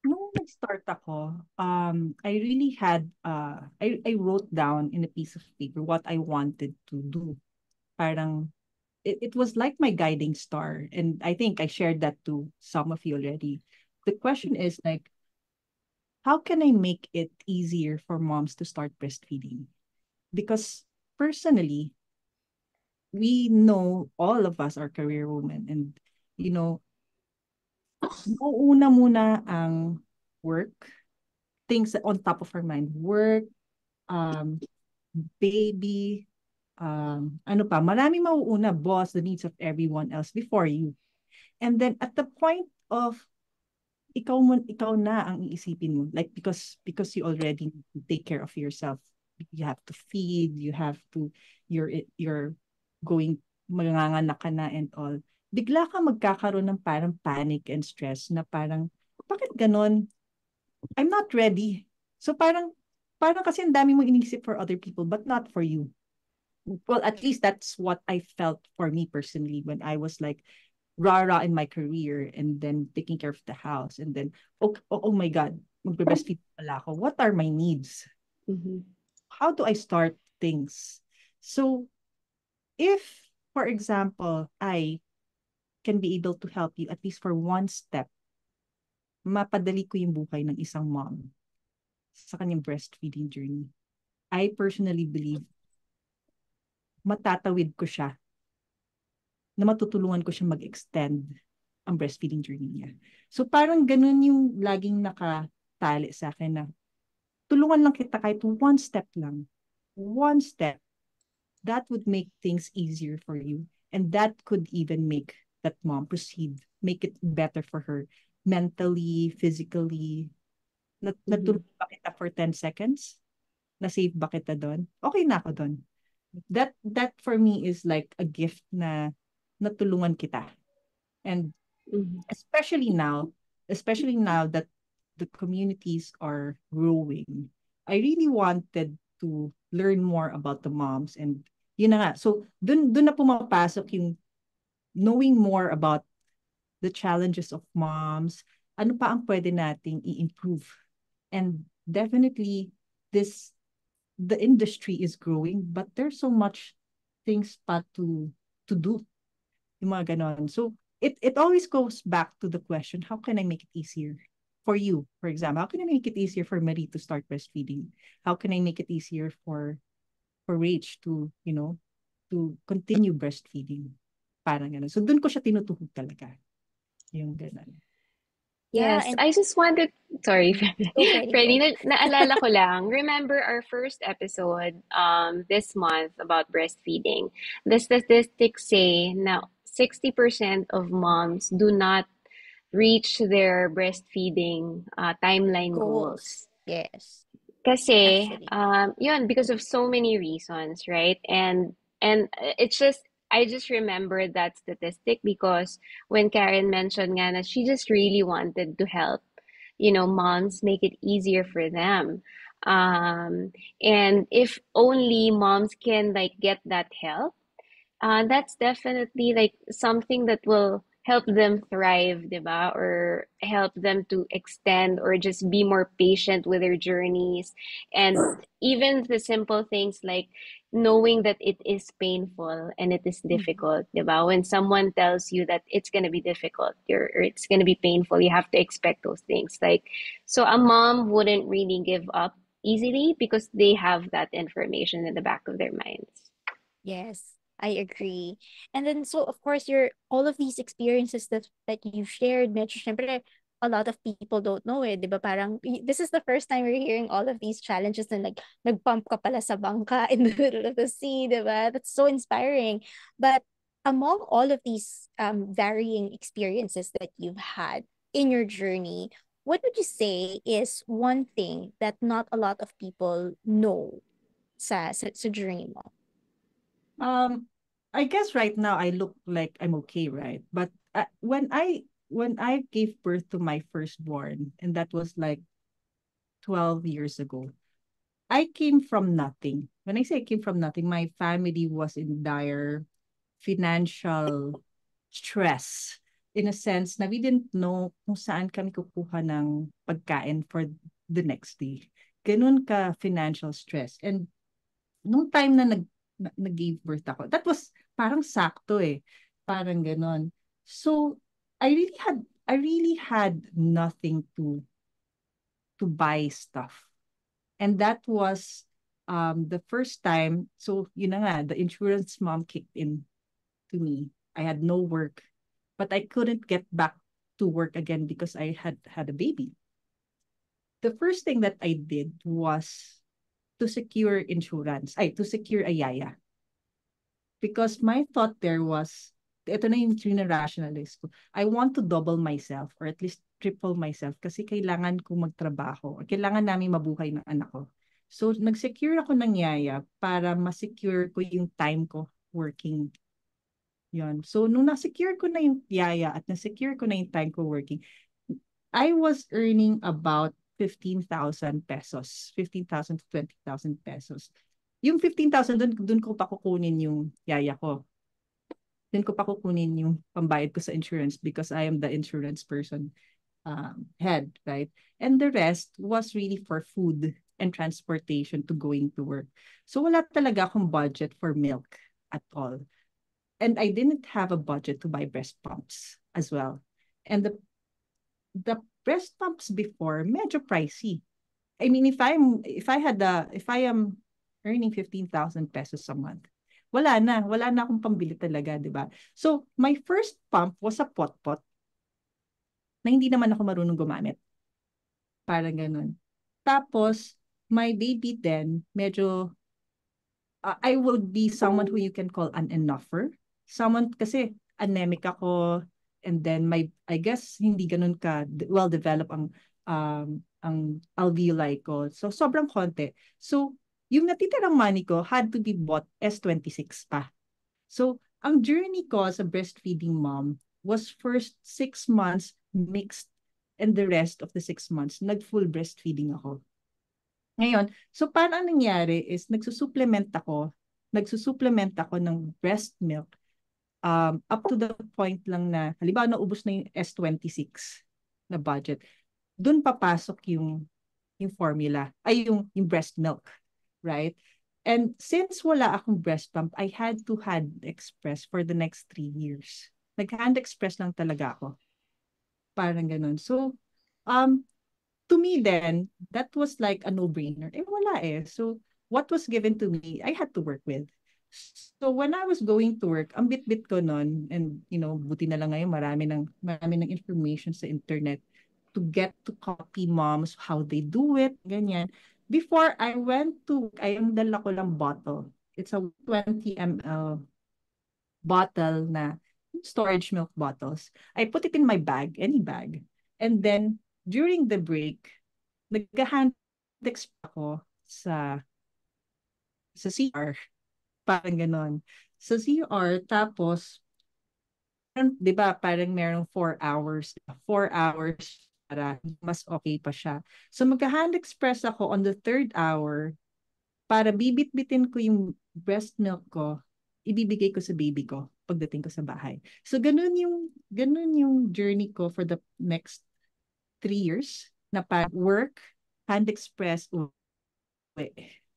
Nung nag-start ako, I really had, I wrote down in a piece of paper what I wanted to do. Parang, it was like my guiding star. And I think I shared that to some of you already. The question is like, how can I make it easier for moms to start breastfeeding? Because personally, we know all of us are career women and, you know, nauuna muna ang work, things on top of our mind, work, um, baby, ano pa, maraming mauuna, boss, the needs of everyone else before you. And then at the point of ikaw na ang iisipin mo, like because you already take care of yourself, you have to feed, you have to, you're going, manganganak ka na and all, bigla ka magkakaroon ng parang panic and stress na parang, bakit ganon? I'm not ready. So parang kasi ang dami mong iniisip for other people but not for you. Well, at least that's what I felt for me personally when I was like rah-rah in my career and then taking care of the house and then oh my God, magbe-breastfeed pala ako. What are my needs? Mm-hmm. How do I start things? So if, for example, I can be able to help you at least for one step, mapadali ko yung buhay ng isang mom sa kanyang breastfeeding journey. I personally believe matatawid ko siya na matutulungan ko siya mag-extend ang breastfeeding journey niya. So parang ganun yung laging nakatali sa akin na tulungan lang kita kahit one step lang. One step. That would make things easier for you. And that could even make that mom proceed, make it better for her mentally, physically. Mm-hmm. Natulungan ba kita for 10 seconds? Na-save ba kita doon? Okay na ako doon. That for me is like a gift na natulungan kita. And Mm-hmm. especially now that the communities are growing, I really wanted to learn more about the moms and yun na nga. So dun na pumapasok yung knowing more about the challenges of moms, ano pa ang pwede nating i-improve. And definitely this the industry is growing but there's so much things pa to do. Yung mga ganon. So, it always goes back to the question, how can I make it easier for you? For example, how can I make it easier for Marie to start breastfeeding? How can I make it easier for Rach to, to continue breastfeeding? Parang gano'n. So, dun ko siya tinutuhog talaga. Yung gano'n. Yeah, Yes, and I just wanted, sorry, go, Freddy, Freddie, go. naalala ko lang, remember our first episode this month about breastfeeding. The statistics say na 60% of moms do not reach their breastfeeding timeline Goals. goals. Yes, Kasi, actually. yun, because of so many reasons, right? And it's just, I just remember that statistic because when Karen mentioned nga na she just really wanted to help, moms make it easier for them. And if only moms can like get that help, that's definitely like something that will help them thrive, diba? Or help them to extend or just be more patient with their journeys. And even the simple things like knowing that it is painful and it is Mhm. difficult, diba? When someone tells you that it's going to be difficult or it's going to be painful, you have to expect those things. Like, so a mom wouldn't really give up easily because they have that information in the back of their minds. Yes, I agree. And then so of course your all of these experiences that you shared, medyo syempre a lot of people don't know it, 'di ba? Parang this is the first time we're hearing all of these challenges and like nagpump ka pala sa bangka in the middle of the sea, 'di ba? That's so inspiring. But among all of these varying experiences that you've had in your journey, what would you say is one thing that not a lot of people know sa journey mo? Um, I guess right now I look like I'm okay, right? But when I gave birth to my firstborn, and that was like 12 years ago, I came from nothing. When I say I came from nothing, my family was in dire financial stress, in a sense na we didn't know kung saan kami kukuha ng pagkain for the next day. Ganun ka financial stress. And nung time na nag-give birth ako, that was parang sakto eh. Parang ganon. So, I really had nothing to buy stuff. And that was the first time. So, yun na nga, the insurance mom kicked in to me. I had no work, but I couldn't get back to work again because I had had a baby. The first thing that I did was to secure insurance, to secure a yaya. Because my thought there was, ito na yung rationalize ko. I want to double myself or at least triple myself kasi kailangan ko magtrabaho. Kailangan namin mabuhay ng anak ko. So, nag-secure ako ng yaya para ma-secure ko yung time ko working. Yun. So, nung na-secure ko na yung yaya at na-secure ko na yung time ko working, I was earning about 15,000 pesos. 15,000 to 20,000 pesos. Yung 15,000, dun ko pa kukunin yung yaya ko. Dun ko pa kukunin yung pambayad ko sa insurance because I am the insurance person head, right? And the rest was really for food and transportation to going to work. So wala talaga akong budget for milk at all. And I didn't have a budget to buy breast pumps as well. And the breast pumps before, medyo pricey. I mean, if I am earning 15,000 pesos a month, wala na akong pambili talaga, 'di ba? So, my first pump was a pot-pot na hindi naman ako marunong gumamit. Parang ganun. Tapos, my baby then, medyo, I would be someone who you can call an enougher. Someone, kasi anemic ako, and then I guess, hindi ganun ka well-developed ang alveoli ko. So, sobrang konti. So, yung natitirang money ko had to be bought S26 pa. So, ang journey ko as a breastfeeding mom was first 6 months mixed, and the rest of the 6 months, nag-full breastfeeding ako. Ngayon, so paano ang nangyari is nagsusupplement ako ng breast milk up to the point lang na, halimbawa naubos na yung S26 na budget. Doon papasok yung formula, yung breast milk, right? And since wala akong breast pump, I had to hand express for the next 3 years. Nag-hand express lang talaga ako. Parang ganun. So, um, to me then, that was like a no-brainer. Eh, wala eh. So, what was given to me, I had to work with. So when I was going to work, ang bit-bit ko nun, and buti na lang ngayon marami ng information sa internet to get to copy moms how they do it, ganyan. Before I went to, ang dala ko lang bottle. It's a 20 ml bottle na storage milk bottles. I put it in my bag, any bag. And then during the break, nag-hand express ako sa CR. Parang ganon. Sa CR, tapos, 'di ba, parang merong 4 hours. 4 hours para mas okay pa siya. So, magka-hand express ako on the third hour para bibit-bitin ko yung breast milk ko, ibibigay ko sa baby ko pagdating ko sa bahay. So, ganun yung journey ko for the next 3 years na pa work, hand express, uwi.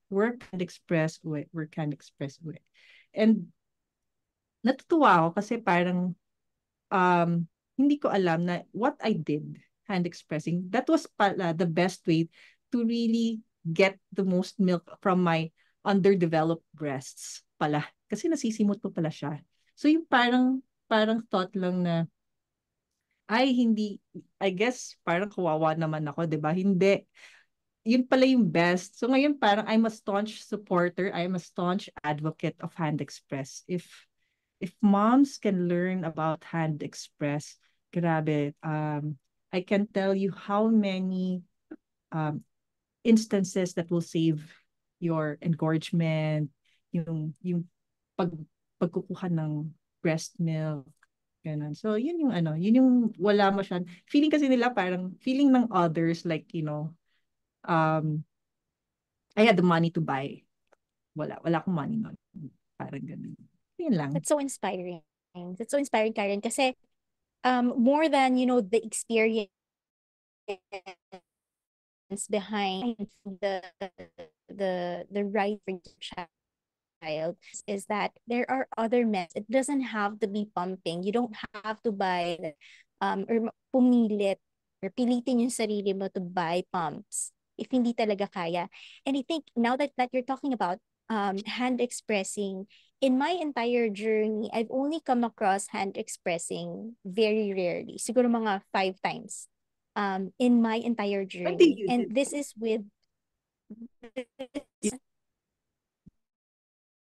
Work, hand express, uwi. Work, hand express, uwi. And natutuwa ako kasi parang um, hindi ko alam na what I did, hand expressing, that was pala the best way to really get the most milk from my underdeveloped breasts pala. Kasi nasisimot ko pala siya. So yung parang thought lang na, ay hindi, I guess parang kawawa naman ako, 'di ba? Hindi. Yun pala yung best. So ngayon parang I'm a staunch supporter, I'm a staunch advocate of Hand Express. If moms can learn about Hand Express, grabe, I can tell you how many um, instances that will save your engorgement, yung pag pagkukuha ng breast milk, ganun. So yun yung wala masyadong feeling kasi nila, parang feeling ng others like, um I had the money to buy. Wala akong money nun. Parang ganun. Yun lang. That's so inspiring. That's so inspiring, Karen. Kasi more than, the experience behind the right for the child is that there are other methods. It doesn't have to be pumping. You don't have to buy or pumilit or pilitin yung sarili mo to buy pumps if hindi talaga kaya. And I think now that you're talking about hand expressing, in my entire journey, I've only come across hand expressing very rarely. Siguro mga 5 times in my entire When did journey. you And did? this is with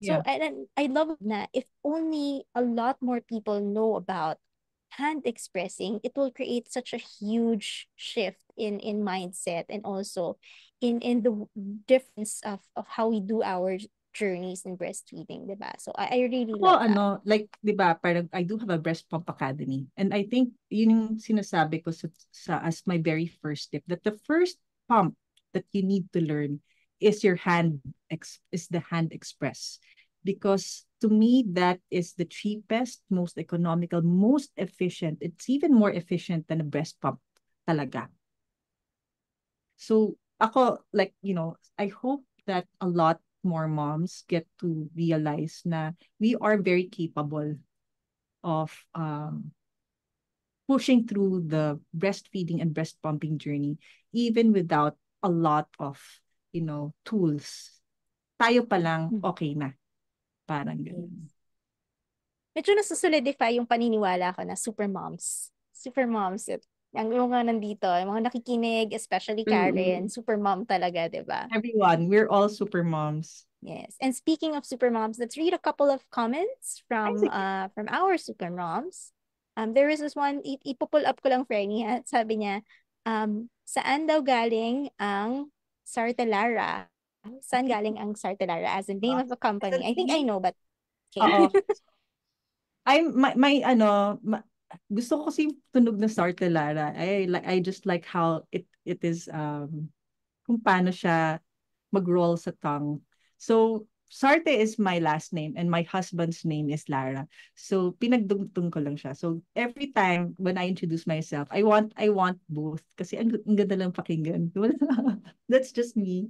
Yeah. so and I love na if only a lot more people know about hand expressing, it will create such a huge shift in mindset and also in the difference of how we do our journeys in breastfeeding, diba? So I really Ako, love that. like, 'di ba, parang I do have a breast pump academy. And I think yun yung sinasabi ko as my very first tip, that the first pump that you need to learn is is the hand express. Because to me, that is the cheapest, most economical, most efficient. It's even more efficient than a breast pump talaga. So ako, like, I hope that a lot more moms get to realize na we are very capable of pushing through the breastfeeding and breast pumping journey even without a lot of, tools. Tayo pa lang, Mm. okay na. Parang Yes. ganun. Medyo nasusolidify yung paniniwala ko na super moms. Super moms. Yung mga nandito, yung mga nakikinig, especially Karen, Mm-mm. super mom talaga, di ba? Everyone, we're all super moms. Yes. And speaking of super moms, let's read a couple of comments Ay, sige. from our super moms. There is this one, ipo-pull up ko lang, Fernie, ha? Sabi niya, saan daw galing ang Sartelara? Saan galing ang Sartelara as the name of a company? I think I know, but okay. Oo. Gusto ko kasi yung tunog ng Sartelara. I just like how it is, kung paano siya mag-roll sa tongue. So, Sarte is my last name and my husband's name is Lara. So, pinagdugtong ko lang siya. So, every time when I introduce myself, I want both kasi ang ganda lang pakinggan. That's just me.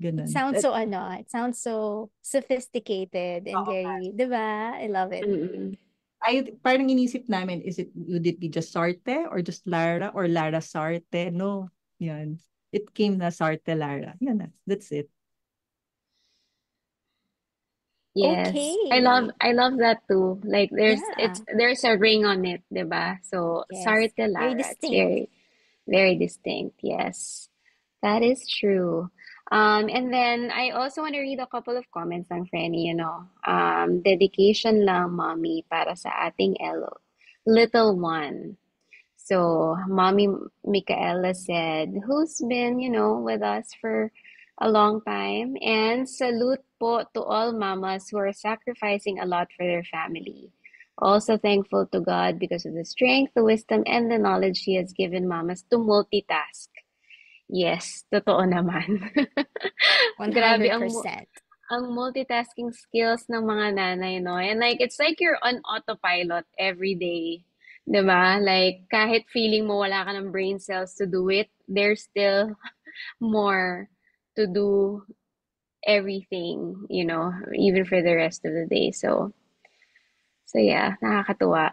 It Ganun. sounds so it sounds so sophisticated and Oo. very, 'di ba? I love it. Mm-mm. Parang inisip namin, would it be just Sarte or just Lara or Lara Sarte? No. Yan. It came na Sarte Lara. Yan na. That's it. Yes. Okay. I love that too. Like Yeah. there's a ring on it, 'di ba? So Yes. Sarte Very Lara. It's distinct. very distinct. Yes. That is true. And then I also want to read a couple of comments on Frenny, you know. Dedication lang, mommy, para sa ating little one. So, Mommy Michaela said, who's been, you know, with us for a long time. And salute po to all mamas who are sacrificing a lot for their family. Also thankful to God because of the strength, the wisdom, and the knowledge He has given mamas to multitask. Yes, totoo naman. Grabe 100%. ang multitasking skills ng mga nanay, no? And like, it's like you're on autopilot every day. 'Di ba? Like, kahit feeling mo wala ka ng brain cells to do it, there's still more to do everything, you know, even for the rest of the day. So yeah, nakakatuwa.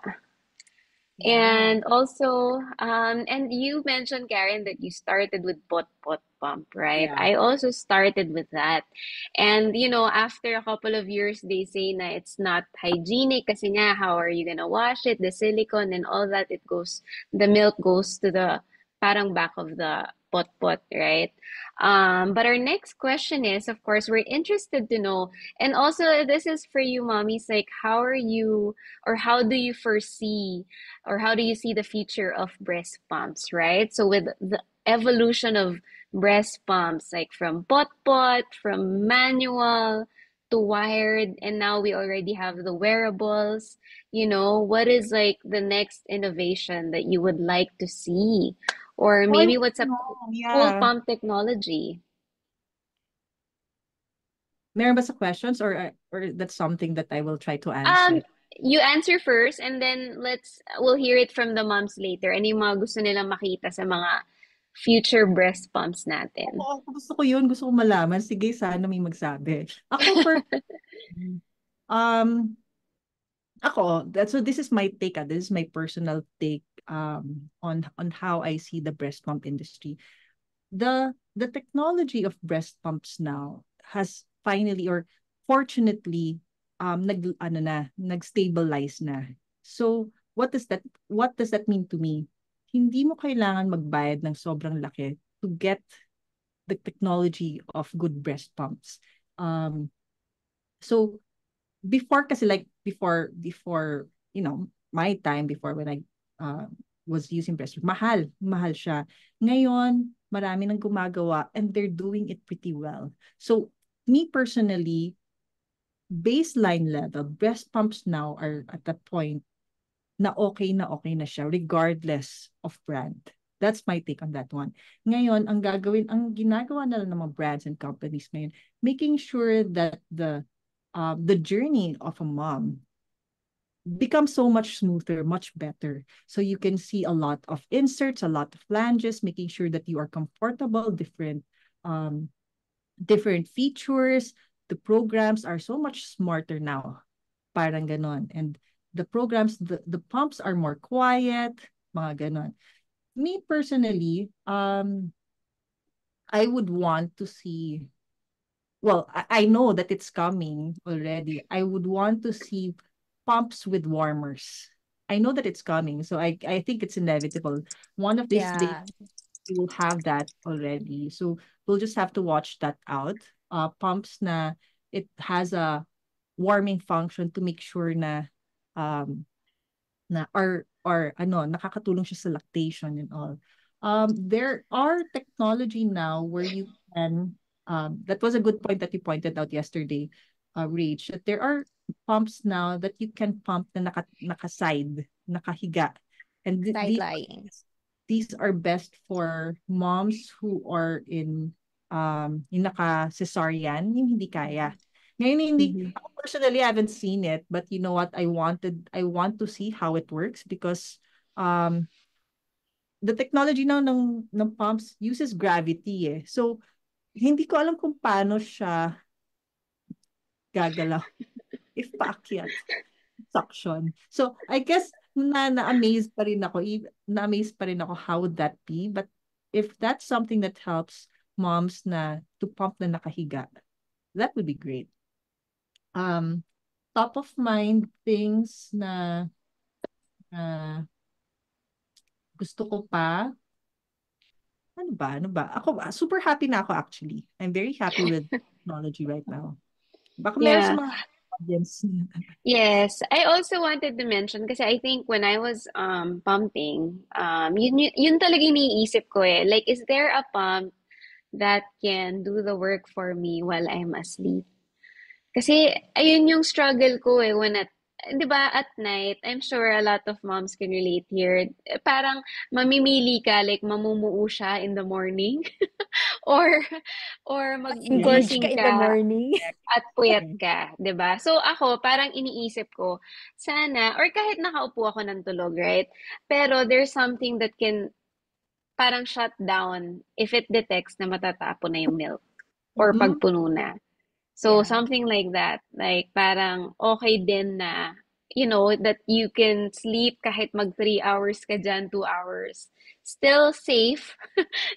Yeah. And also, and you mentioned, Karen, that you started with pot pot pump, right? Yeah. I also started with that. And, you know, after a couple of years, they say na it's not hygienic kasi nga, how are you gonna wash it? The silicone and all that, the milk goes to the parang back of the pot pot, right? But our next question is, of course, we're interested to know, and also this is for you, mommies, like, how are you, or how do you foresee or how do you see the future of breast pumps, right? So with the evolution of breast pumps, like from pot, from manual to wired, and now we already have the wearables, you know, what is like the next innovation that you would like to see? Or Oh, I maybe want what's to a know. cool Yeah. pump technology? Meron ba sa questions or that's something that I will try to Um, answer? you answer first and then we'll hear it from the moms later. Ano yung mga gusto nilang makita sa mga future breast pumps natin? Oo, gusto ko yun. Gusto ko malaman. Sige, sana may magsabi. Ako, um, so this is my take. This is my personal take on how I see the breast pump industry. The technology of breast pumps now has finally or fortunately nag-stabilize na. So what does that mean to me? Hindi mo kailangan magbayad ng sobrang laki to get the technology of good breast pumps. Um so before kasi like before my time before when I uh, was using breast mahal siya. Ngayon marami nang gumagawa and they're doing it pretty well. So me personally, baseline level breast pumps now are at the point na okay na siya regardless of brand. That's my take on that one. Ngayon, ang ginagawa na lang ng mga brands and companies ngayon, making sure that the journey of a mom becomes so much smoother, much better. So you can see a lot of inserts, a lot of flanges, making sure that you are comfortable, um, different features. The programs are so much smarter now. Parang ganon. And the pumps are more quiet, mga ganon. Me personally, I would want to see, well, I know that it's coming already. I would want to see pumps with warmers. I know that it's coming, so I think it's inevitable. One of these days Yeah. we will have that already. So we'll just have to watch that out. Pumps na it has a warming function to make sure um or ano nakakatulong siya sa lactation and all. There are technology now where you can that was a good point that you pointed out yesterday, Rach, that there are pumps now that you can pump na nakaside, nakahiga. And Side lying. these are best for moms who are yung naka-cesarean, yung hindi kaya. Ngayon, Mhm. ako personally, I haven't seen it, but you know what, I want to see how it works because um, the technology now ng pumps uses gravity eh. So, hindi ko alam kung paano siya gagalaw if paakyat. Suction. So, I guess na-amaze pa rin ako, na-amaze pa rin ako how would that be. But if that's something that helps moms na to pump na nakahiga, that would be great. um, top of mind things na gusto ko pa. Ano ba? Ano ba? Ako, super happy na ako actually. I'm very happy with technology right now. Baka meron sa Yeah. mga audience. Yes, I also wanted to mention kasi I think when I was pumping, yun talaga yung iniisip ko eh. Like, is there a pump that can do the work for me while I'm asleep? Kasi ayun yung struggle ko eh when 'di ba at night, I'm sure a lot of moms can relate here. Parang mamimili ka like mamumuo siya in the morning or Yeah. Engorge ka magigising in the ka morning. at puyat ka, 'di ba? So ako, parang iniisip ko, sana or kahit nakaupo ako ng tulog, right? Pero there's something that can parang shut down if it detects na matatapon na yung milk or Mm-mm. pagpuno na. So Yeah. something like that. Like parang okay din na that you can sleep kahit mag 3 hours ka dyan, 2 hours. Still safe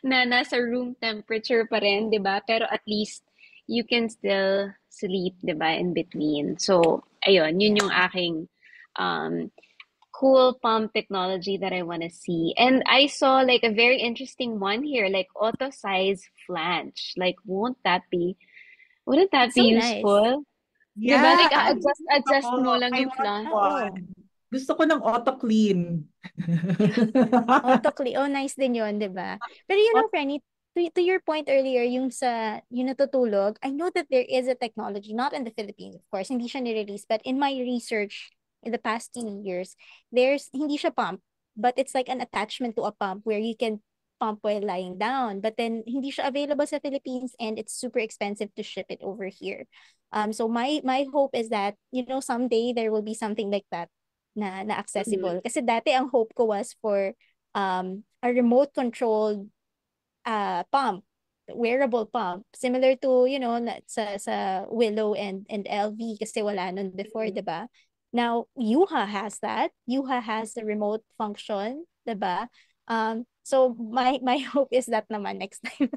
na nasa room temperature pa rin, 'di ba? Pero at least you can still sleep, 'di ba, in between. So, ayun, yun yung Yeah. aking um cool pump technology that I want to see. And I saw like a very interesting one here, like auto size flange. Like wouldn't that It's be so nice. useful? 'Di ba? Yeah, Like adjust mo lang I yung want flange. one. Oo. Gusto ko ng auto clean. Autoclee. Oh, nice din yun, di ba? Pero Franny, to your point earlier, yung sa yung natutulog, I know that there is a technology, not in the Philippines, of course, hindi siya nire-release, but in my research in the past 2 years, hindi siya pump, but it's like an attachment to a pump where you can pump while lying down. But then, hindi siya available sa Philippines and it's super expensive to ship it over here. So my hope is that, someday there will be something like that na Mhm. accessible. Kasi dati ang hope ko was for a remote controlled pump, wearable pump, similar to, sa Willow and LV kasi wala nun before, Mhm. 'di ba? Now, Yuha has that. Yuha has the remote function, 'di ba? So my hope is that naman next time,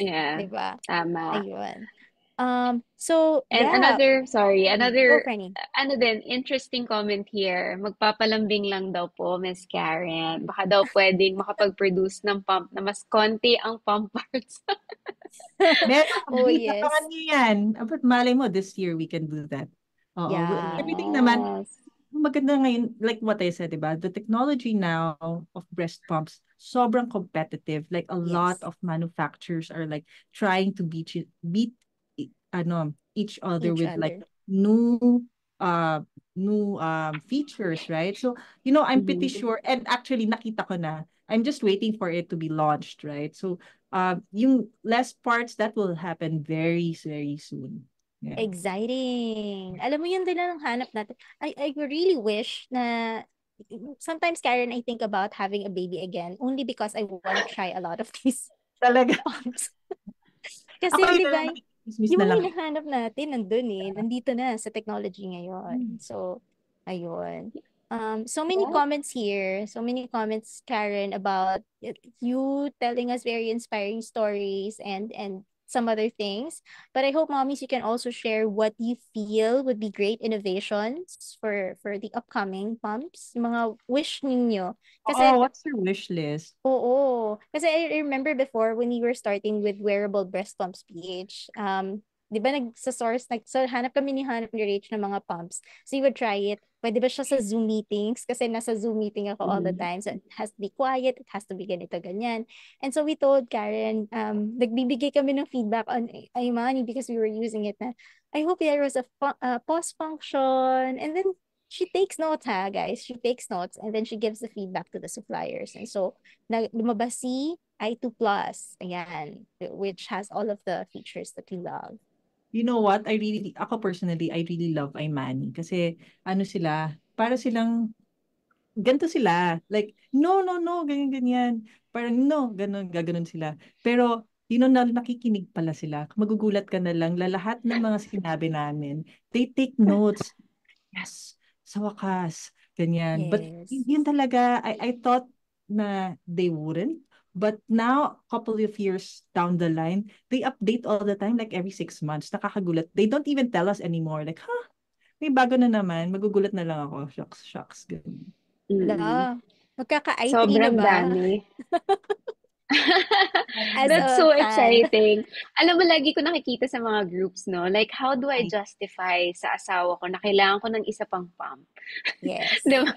Yeah, 'di ba? tama. Ayun. So And yeah, go another, Franny. ano din, interesting comment here. Magpapalambing lang daw po, Miss Karen. Baka daw pwedeng makapag-produce ng pump na mas konti ang pump parts. Meron, Oh, please, abangan yes. niyo yan. But malay mo, this year we can do that. Oo. Yeah. Everything naman, Yes. maganda ngayon, like what I said, diba? The technology now of breast pumps, sobrang competitive. Like a lot Yes. of manufacturers are like trying to each other Each with like other. new uh features, right? So, I'm pretty Mhm. sure, and actually nakita ko na, I'm just waiting for it to be launched, right? So, yung less parts that will happen very, very soon. Yeah. Exciting. Alam mo yun din ang hanap natin. I really wish na sometimes, Karen, I think about having a baby again only because I want to try a lot of these Talaga. pumps. Ako Kasi, yun di na ba, lang, nakikismis yung na mga lang. hinahanap natin, nandun eh. Nandito na sa technology ngayon. Hmm. So, ayun. So many Yeah. comments here. So many comments, Karen, about you telling us very inspiring stories and some other things. But I hope, mommies, you can also share what you feel would be great innovations for the upcoming pumps. Yung mga wish ninyo. Kasi Oh, what's your wish list? Oo. Kasi I remember before when we were starting with wearable breast pumps PH, di ba so hanap kami ni Hanap ni Rach ng mga pumps. So you would try it. Pwede ba siya sa Zoom meetings? Kasi nasa Zoom meeting ako all the Mhm. time. So it has to be quiet, it has to be ganito, ganyan. And so we told Karen, nagbibigay kami ng feedback on Imani because we were using it na, I hope there was a pause function. And then she takes notes, ha, guys. She takes notes and then she gives the feedback to the suppliers. And so lumabas si i2 Plus, ayan, which has all of the features that we love. You know what? Ako personally, I really love Imani. Kasi, ano sila, para silang, ganito sila. Like, no, no, no, ganyan, ganyan. Parang, no, ganun, gaganon sila. Pero, nakikinig pala sila. Magugulat ka na lang, lahat ng mga sinabi namin, they take notes. Yes, sa wakas, ganyan. But Yes. yun talaga, I thought na they wouldn't. But now, a couple of years down the line, they update all the time, like every 6 months. Nakakagulat. They don't even tell us anymore. Like, huh, may bago na naman. Magugulat na lang ako. Shucks, shucks. Ganun. Mm-mm. Hala, magkaka-IT na Sobrang ba? dami. As That's a so fan. exciting. Alam mo, lagi ko nakikita sa mga groups, no? Like, how do I Right. justify sa asawa ko na kailangan ko ng isa pang pump? Yes. Di ba?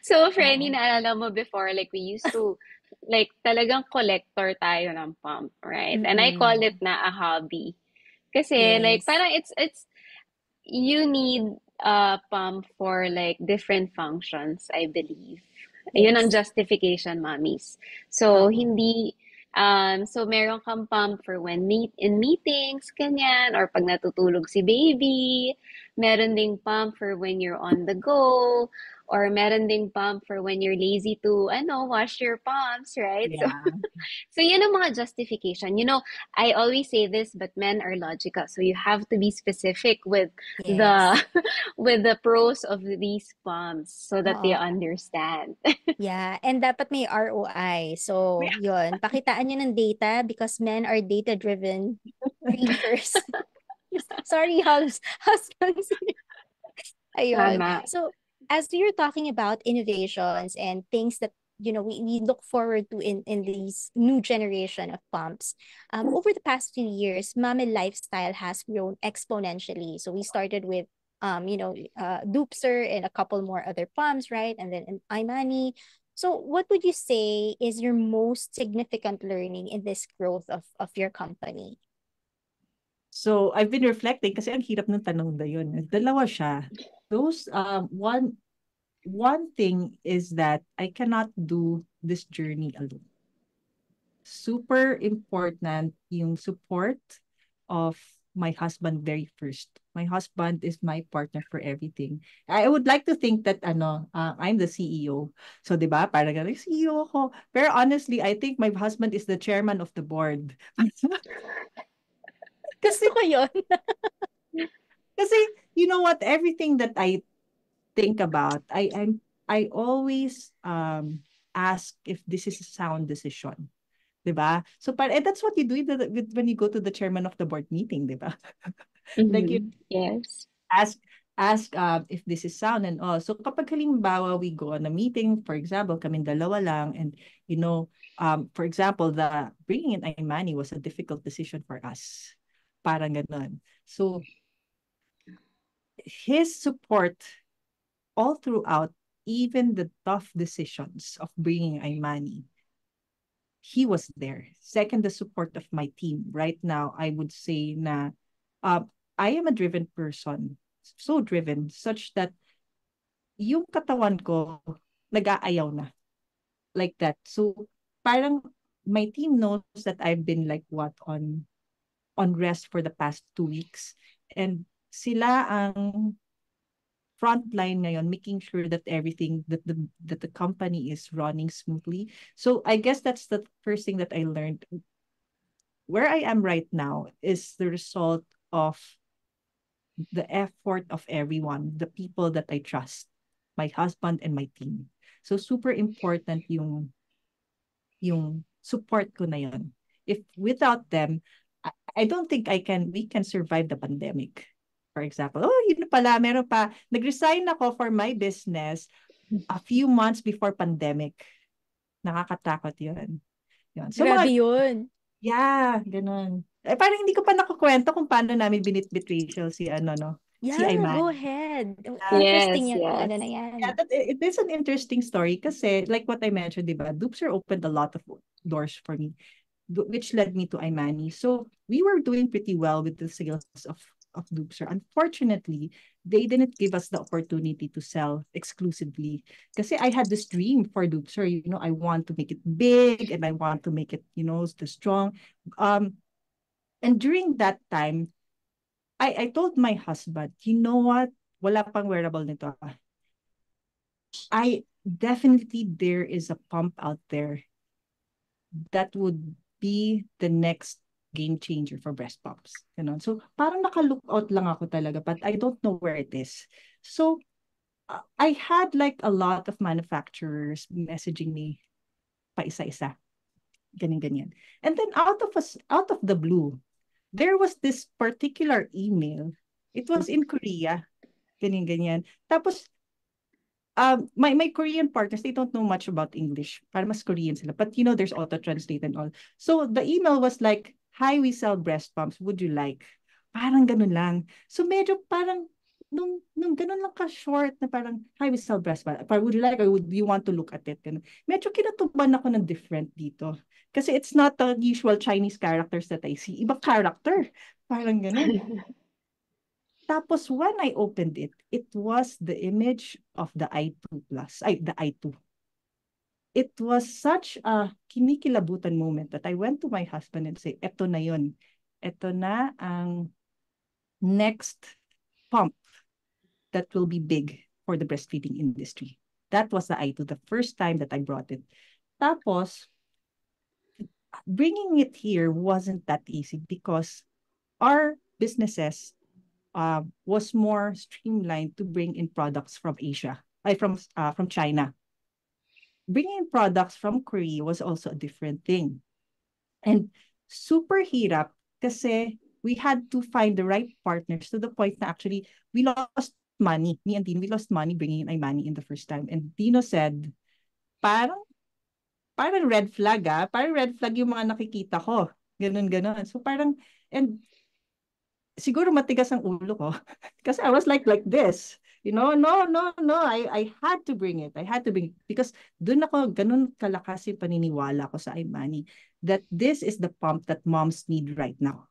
So, Frenny, Oo. naalala mo before, like, we used to, like, talagang collector tayo ng pump, right? And I call it Mm-mm. na a hobby. Kasi, like, Yes. parang it's, you need a pump for, like, different functions, I believe. Yun ang Yes. justification, mommies. So, Oo. hindi, so meron kang pump for when in meetings, ganyan, or pag natutulog si baby. Meron ding pump for when you're on the go, or meron ding pump for when you're lazy to, wash your palms, right? So, Yeah. so yun ang mga justification. I always say this, but men are logical. So you have to be specific with the Yes. with the pros of these pumps so that they Oo. understand. Yeah, and dapat may ROI. So, yun, pakitaan nyo ng data because men are data-driven creatures. Sorry, husbands. Ayun. Tama. So, as you're talking about innovations and things that we look forward to in these new generation of pumps, over the past few years, Mame lifestyle has grown exponentially. So we started with Doopster and a couple more other pumps, right? And then iMoney. So what would you say is your most significant learning in this growth of your company? So, I've been reflecting kasi ang hirap ng tanong na yun. Dalawa siya. Those, one thing is that I cannot do this journey alone. Super important yung support of my husband very first. My husband is my partner for everything. I would like to think that I'm the CEO. So 'di ba? Parang CEO ako. Pero honestly, I think my husband is the chairman of the board. Gusto kasi ko yun. kasi you know what, everything that I think about, I always ask if this is a sound decision. 'Di ba? So and that's what you do when you go to the chairman of the board meeting, 'di ba? Like you Yes. ask if this is sound and all. So kapag halimbawa we go on a meeting, for example, kaming dalawa lang, and for example, the bringing in Imani was a difficult decision for us. Parang ganun. So his support all throughout, even the tough decisions of bringing Imani, he was there. Second, the support of my team. Right now, I would say na uh, I am a driven person. So driven, such that yung katawan ko nag-aayaw na. Like that. So, parang my team knows that I've been like what on rest for the past 2 weeks. And sila ang frontline ngayon, making sure that everything that the company is running smoothly. So I guess that's the first thing that I learned. Where I am right now is the result of the effort of everyone, the people that I trust, my husband and my team. So super important yung support ko na yun. If without them, I don't think we can survive the pandemic. For example, yun pala, meron pa, nag-resign ako for my business a few months before pandemic. Nakakatakot yun. Yun. So Grabe mga, yun. yeah, ganun. Parang hindi ko pa nakukwento kung paano namin binitbit Rachel si Yeah, go Ayman. ahead. Yeah. Interesting Yes, yung yes. na Yeah, yan. it is an interesting story kasi like what I mentioned, diba, Doopster opened a lot of doors for me, which led me to Imani. So we were doing pretty well with the sales of Doopster. Unfortunately, they didn't give us the opportunity to sell exclusively. Kasi I had this dream for Doopster. I want to make it big and I want to make it, the strong. And during that time, I told my husband, you know what? Wala pang wearable nito. I definitely there is a pump out there that would be the next game changer for breast pumps. So parang naka-look out lang ako talaga, but I don't know where it is. So I had like a lot of manufacturers messaging me pa isa-isa. Ganyan, ganyan. And then out of the blue, there was this particular email. It was in Korea. Ganyan, ganyan. Tapos, my Korean partners, they don't know much about English. Para mas Korean sila. But there's auto-translate and all. So the email was like, "Hi, we sell breast pumps. Would you like?" Parang ganun lang. So medyo parang, nung ganun lang ka-short na parang, "Hi, we sell breast pumps. Parang, would you like or would you want to look at it?" Ganun. Medyo kinatuban ako ng different dito. Kasi it's not the usual Chinese characters that I see. Ibang character. Parang ganun. Tapos when I opened it, it was the image of the i2 Plus, the i2. It was such a kinikilabutan moment that I went to my husband and say, eto na yun. Eto na ang next pump that will be big for the breastfeeding industry. That was the i2, the first time that I brought it. Tapos, bringing it here wasn't that easy because our businesses was more streamlined to bring in products from Asia, from China. Bringing in products from Korea was also a different thing. And super hirap kasi we had to find the right partners to the point na actually we lost money. Me and Dino, we lost money bringing in Imani in the first time. And Dino said, parang, parang red flag parang red flag yung mga nakikita ko. Ganun, ganun. So parang, and siguro matigas ang ulo ko. Kasi I was like this. No, no, no. I had to bring it. I had to bring it. Because dun ako, ganun kalakas yung paniniwala ko sa Imani that this is the pump that moms need right now.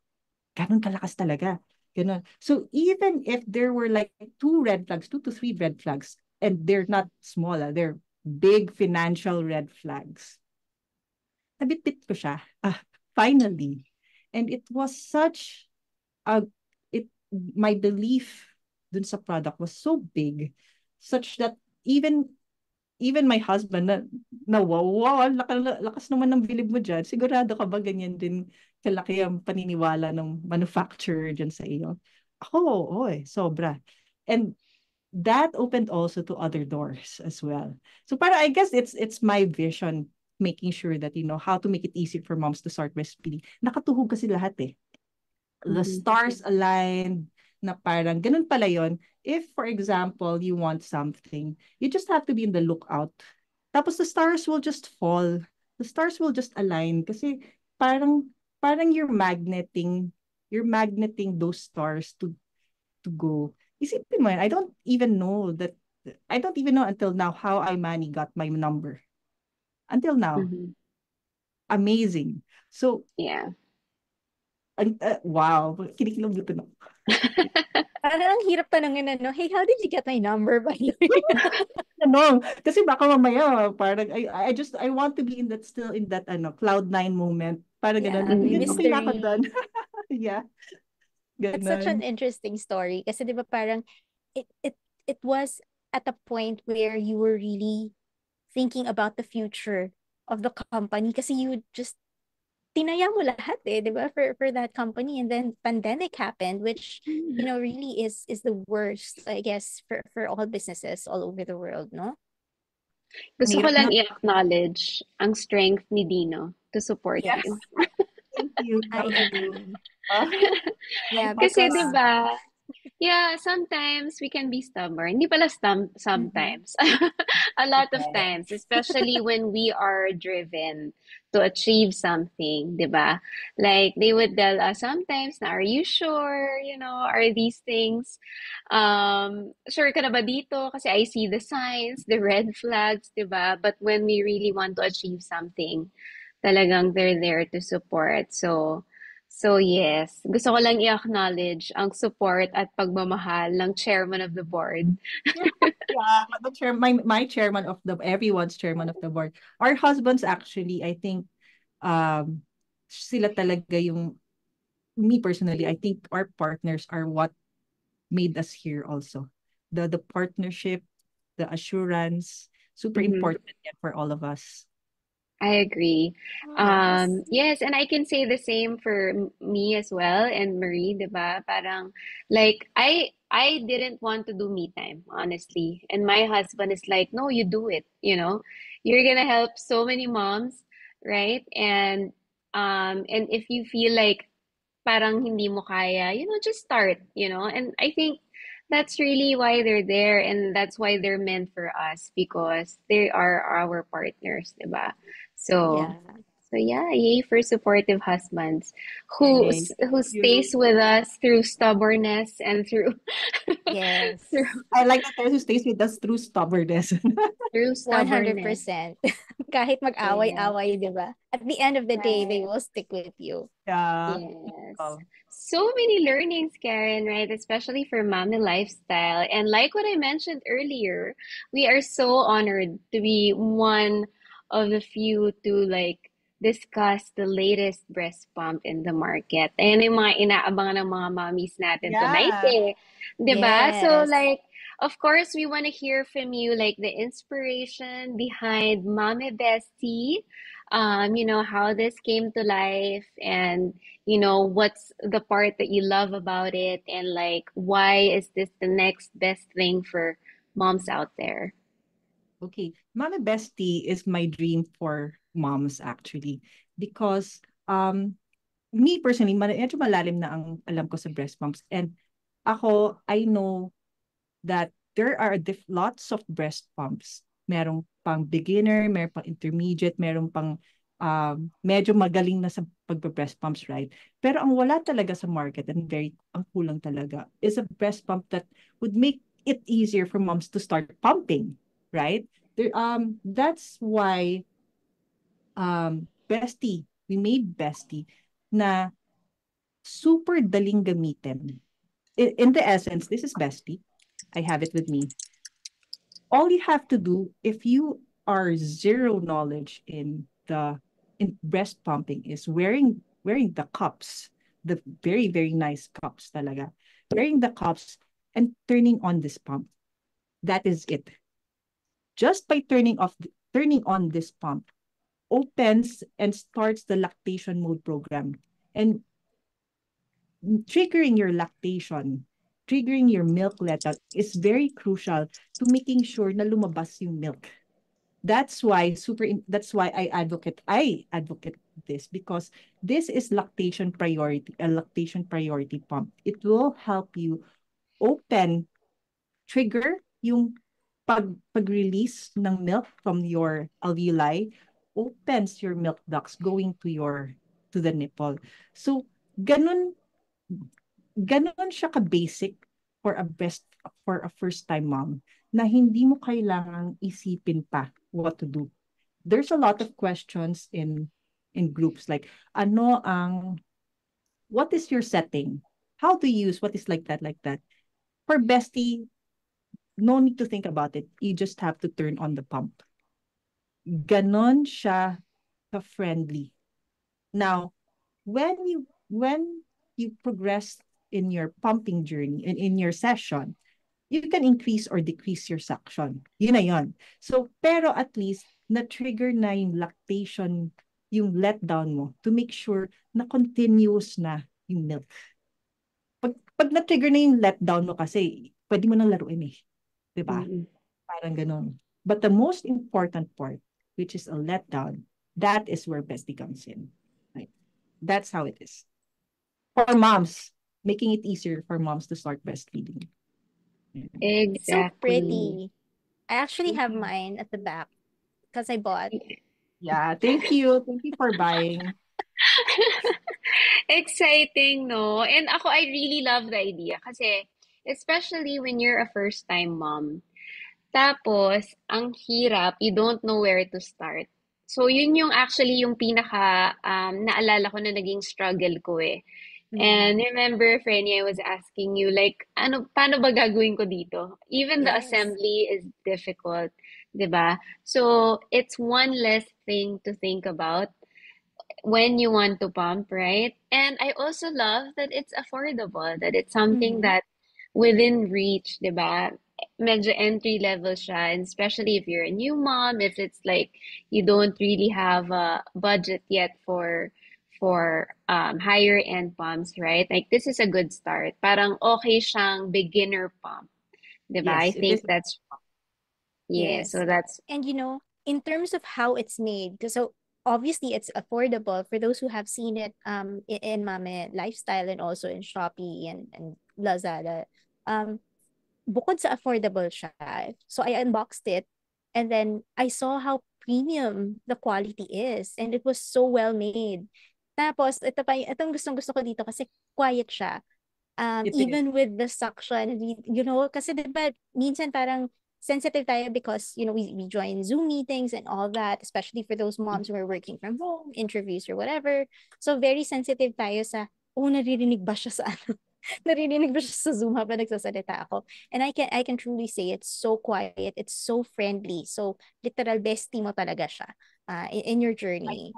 Ganun kalakas talaga. Ganun. So even if there were like two to three red flags, and they're not small, they're big financial red flags. Nabitbit ko siya. Finally. And it was such a my belief dun sa product was so big such that even my husband na wow, lakas naman ng bilib mo dyan. Sigurado ka ba ganyan din kalaki ang paniniwala ng manufacturer dyan sa iyo? Ako, sobra. And that opened also to other doors as well. So para I guess it's my vision making sure that how to make it easy for moms to start breastfeeding. Nakatuhog kasi lahat eh. The Mhm. stars aligned na parang ganun pala yon. If, for example, you want something, you just have to be in the lookout. Tapos the stars will just fall. The stars will just align kasi parang you're magneting those stars to go. Isipin mo yan, I don't even know until now how Imani got my number. Until now. Mhm. Amazing. So, Yeah. wow, kinikilabutan ako. Parang ang hirap tanungin na, no? Hey, how did you get my number, by the way? Ano, kasi baka mamaya parang I want to be still in that cloud nine moment. Parang ganun. Yeah, may Hanggang Mhm. okay na ako doon. mystery. Yeah, That's such an ganun. interesting story. Kasi di ba parang it, it, it was at a point where you were really thinking about the future of the company kasi you just tinaya mo lahat eh, di ba, for that company, and then pandemic happened, which really is the worst, I guess, for all businesses all over the world, no? Gusto ko Hirap lang nga. i-acknowledge ang strength ni Dino to support you. Yes, Thank you. I Thank you. agree. Ah, Yeah, Kasi because 'di ba, yeah, sometimes we can be stubborn. Hindi pala mhm, sometimes. A lot of times, especially when we are driven to achieve something, 'di ba? Like they would tell us sometimes na, are you sure? Are these things sure ka na ba dito? Kasi I see the signs, the red flags, 'di ba? But when we really want to achieve something, talagang they're there to support. So yes, gusto ko lang i-acknowledge ang support at pagmamahal ng chairman of the board. yeah, my chairman of everyone's chairman of the board. Our husbands actually, I think, um, sila talaga yung, me personally, I think our partners are what made us here also. The partnership, the assurance, super Mhm. important yan for all of us. I agree. yes. Yes, and I can say the same for me as well and Marie, 'di ba? Parang like I didn't want to do me time, honestly. And my husband is like, "No, you do it, You're gonna help so many moms. right? And if you feel like parang hindi mo kaya, just start, And I think that's really why they're there, and that's why they're meant for us, because they are our partners, diba? So Yeah. so yeah, yay for supportive husbands Yay. who Thank stays you. with us through stubbornness and through through Yes. I like the person who stays with us through stubbornness. through stubbornness. 100%. Kahit Yeah. mag-away-away, di ba? At the end of the day, they Right. will stick with you. Yeah. Yes. Oh, So many learnings, Karen, right? Especially for mommy lifestyle. And like what I mentioned earlier, we are so honored to be one of the few to like discuss the latest breast pump in the market. Ayan yung mga inaabangan ng mga mommies natin tonight yeah. eh. 'Di ba? So Yes. like, of course, we want to hear from you like the inspiration behind Mame Bestie, how this came to life, and what's the part that you love about it, and like why is this the next best thing for moms out there. Okay. Mama Bestie is my dream for moms actually. Because me personally, medyo malalim na ang alam ko sa breast pumps. And ako, I know that there are lots of breast pumps. Merong pang beginner, meron pang intermediate, meron pang medyo magaling na sa pagbe-breast pumps, right? Pero ang wala talaga sa market, and ang kulang talaga, is a breast pump that would make it easier for moms to start pumping, right? That's why Bestie, we made Bestie na super daling gamitin. In the essence, this is Bestie. I have it with me. All you have to do, if you are zero knowledge in breast pumping, is wearing the cups, the very very nice cups talaga, wearing the cups and turning on this pump. That is it. Just by turning on this pump, opens and starts the lactation mode program. And triggering your lactation, triggering your milk letdown is very crucial to making sure na lumabas yung milk. That's why I advocate this, because this is lactation priority pump. It will help you trigger yung pag-release ng milk from your alveoli, opens your milk ducts going to the nipple. So ganun ganun siya ka-basic for a first time mom, na hindi mo kailangang isipin pa what to do. There's a lot of questions in groups like what is your setting? How to use what is like that. For Bestie, no need to think about it. You just have to turn on the pump. Ganon siya ka-friendly. Now, when you progress in your pumping journey and in your session, you can increase or decrease your suction. Yun na yun. So, pero at least, na-trigger na yung lactation, yung letdown mo to make sure na continuous na yung milk. Pag na-trigger na yung letdown mo kasi, pwede mo nang laruin eh. Diba? Mm-mm. Parang ganun. But the most important part, which is a letdown, that is where Bestie comes in. Right? That's how it is. For moms, making it easier for moms to start breastfeeding. It's so Exactly. pretty. I actually have mine at the back because I bought. Yeah, thank you. Thank you for buying. Exciting, no? And ako, I really love the idea kasi especially when you're a first-time mom. Tapos, ang hirap, you don't know where to start. So, yun yung actually yung pinaka naalala ko na naging struggle ko eh. Mm. And remember, Frenny, I was asking you, like, paano ba gagawin ko dito? Even the Yes. assembly is difficult, 'di ba? So, it's one less thing to think about when you want to pump, right? And I also love that it's affordable, that it's something Mm-hmm. that within reach, 'di ba? Medyo entry level siya, and especially if you're a new mom, if it's like you don't really have a budget yet for higher end pumps, right? Like this is a good start. Parang okay siyang beginner pump, 'di ba? I Yes, it think is. that's yeah, Yes. so that's And in terms of how it's made, 'cause so obviously it's affordable for those who have seen it in Mame Lifestyle and also in Shopee and Lazada. Um bukod sa affordable siya, so I unboxed it and then I saw how premium the quality is and it was so well made. Tapos ito pa itong gustong-gusto ko dito kasi quiet siya. It is. Even with the suction, kasi 'di ba minsan parang sensitive tayo because, we join Zoom meetings and all that, especially for those moms who are working from home, interviews or whatever. So very sensitive tayo sa, oh, naririnig ba siya sa ano? Naririnig ba siya sa Zoom habang nagsasalita ako? And I can truly say it's so quiet, it's so friendly. So literal bestie mo talaga siya in your I journey.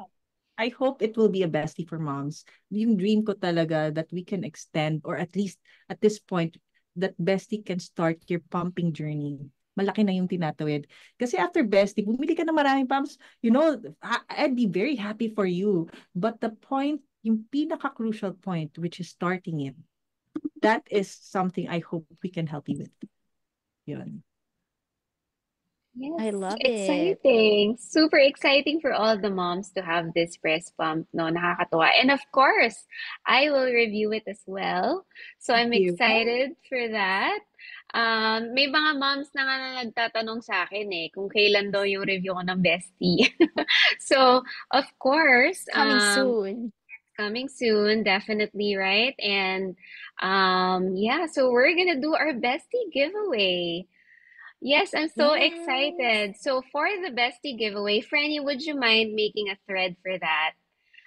I hope it will be a bestie for moms. Yung dream ko talaga that we can extend, or at least at this point, that bestie can start your pumping journey. Malaki na yung tinatawid. Kasi after bestie, bumili ka na maraming pumps, I'd be very happy for you. But the point, yung pinaka-crucial point, which is starting it, that is something I hope we can help you with. Yun. Yes, I love it. exciting. Super exciting for all the moms to have this breast pump, no? Nakakatuwa. And of course, I will review it as well. So Thank I'm you. excited for that. May mga moms na nga na nagtatanong sa akin kung kailan daw yung review ko ng bestie. So, of course, Coming soon. coming soon, definitely, right? And yeah, so we're gonna do our bestie giveaway. Yes, I'm so Yes. excited. So for the bestie giveaway, Franny, would you mind making a thread for that?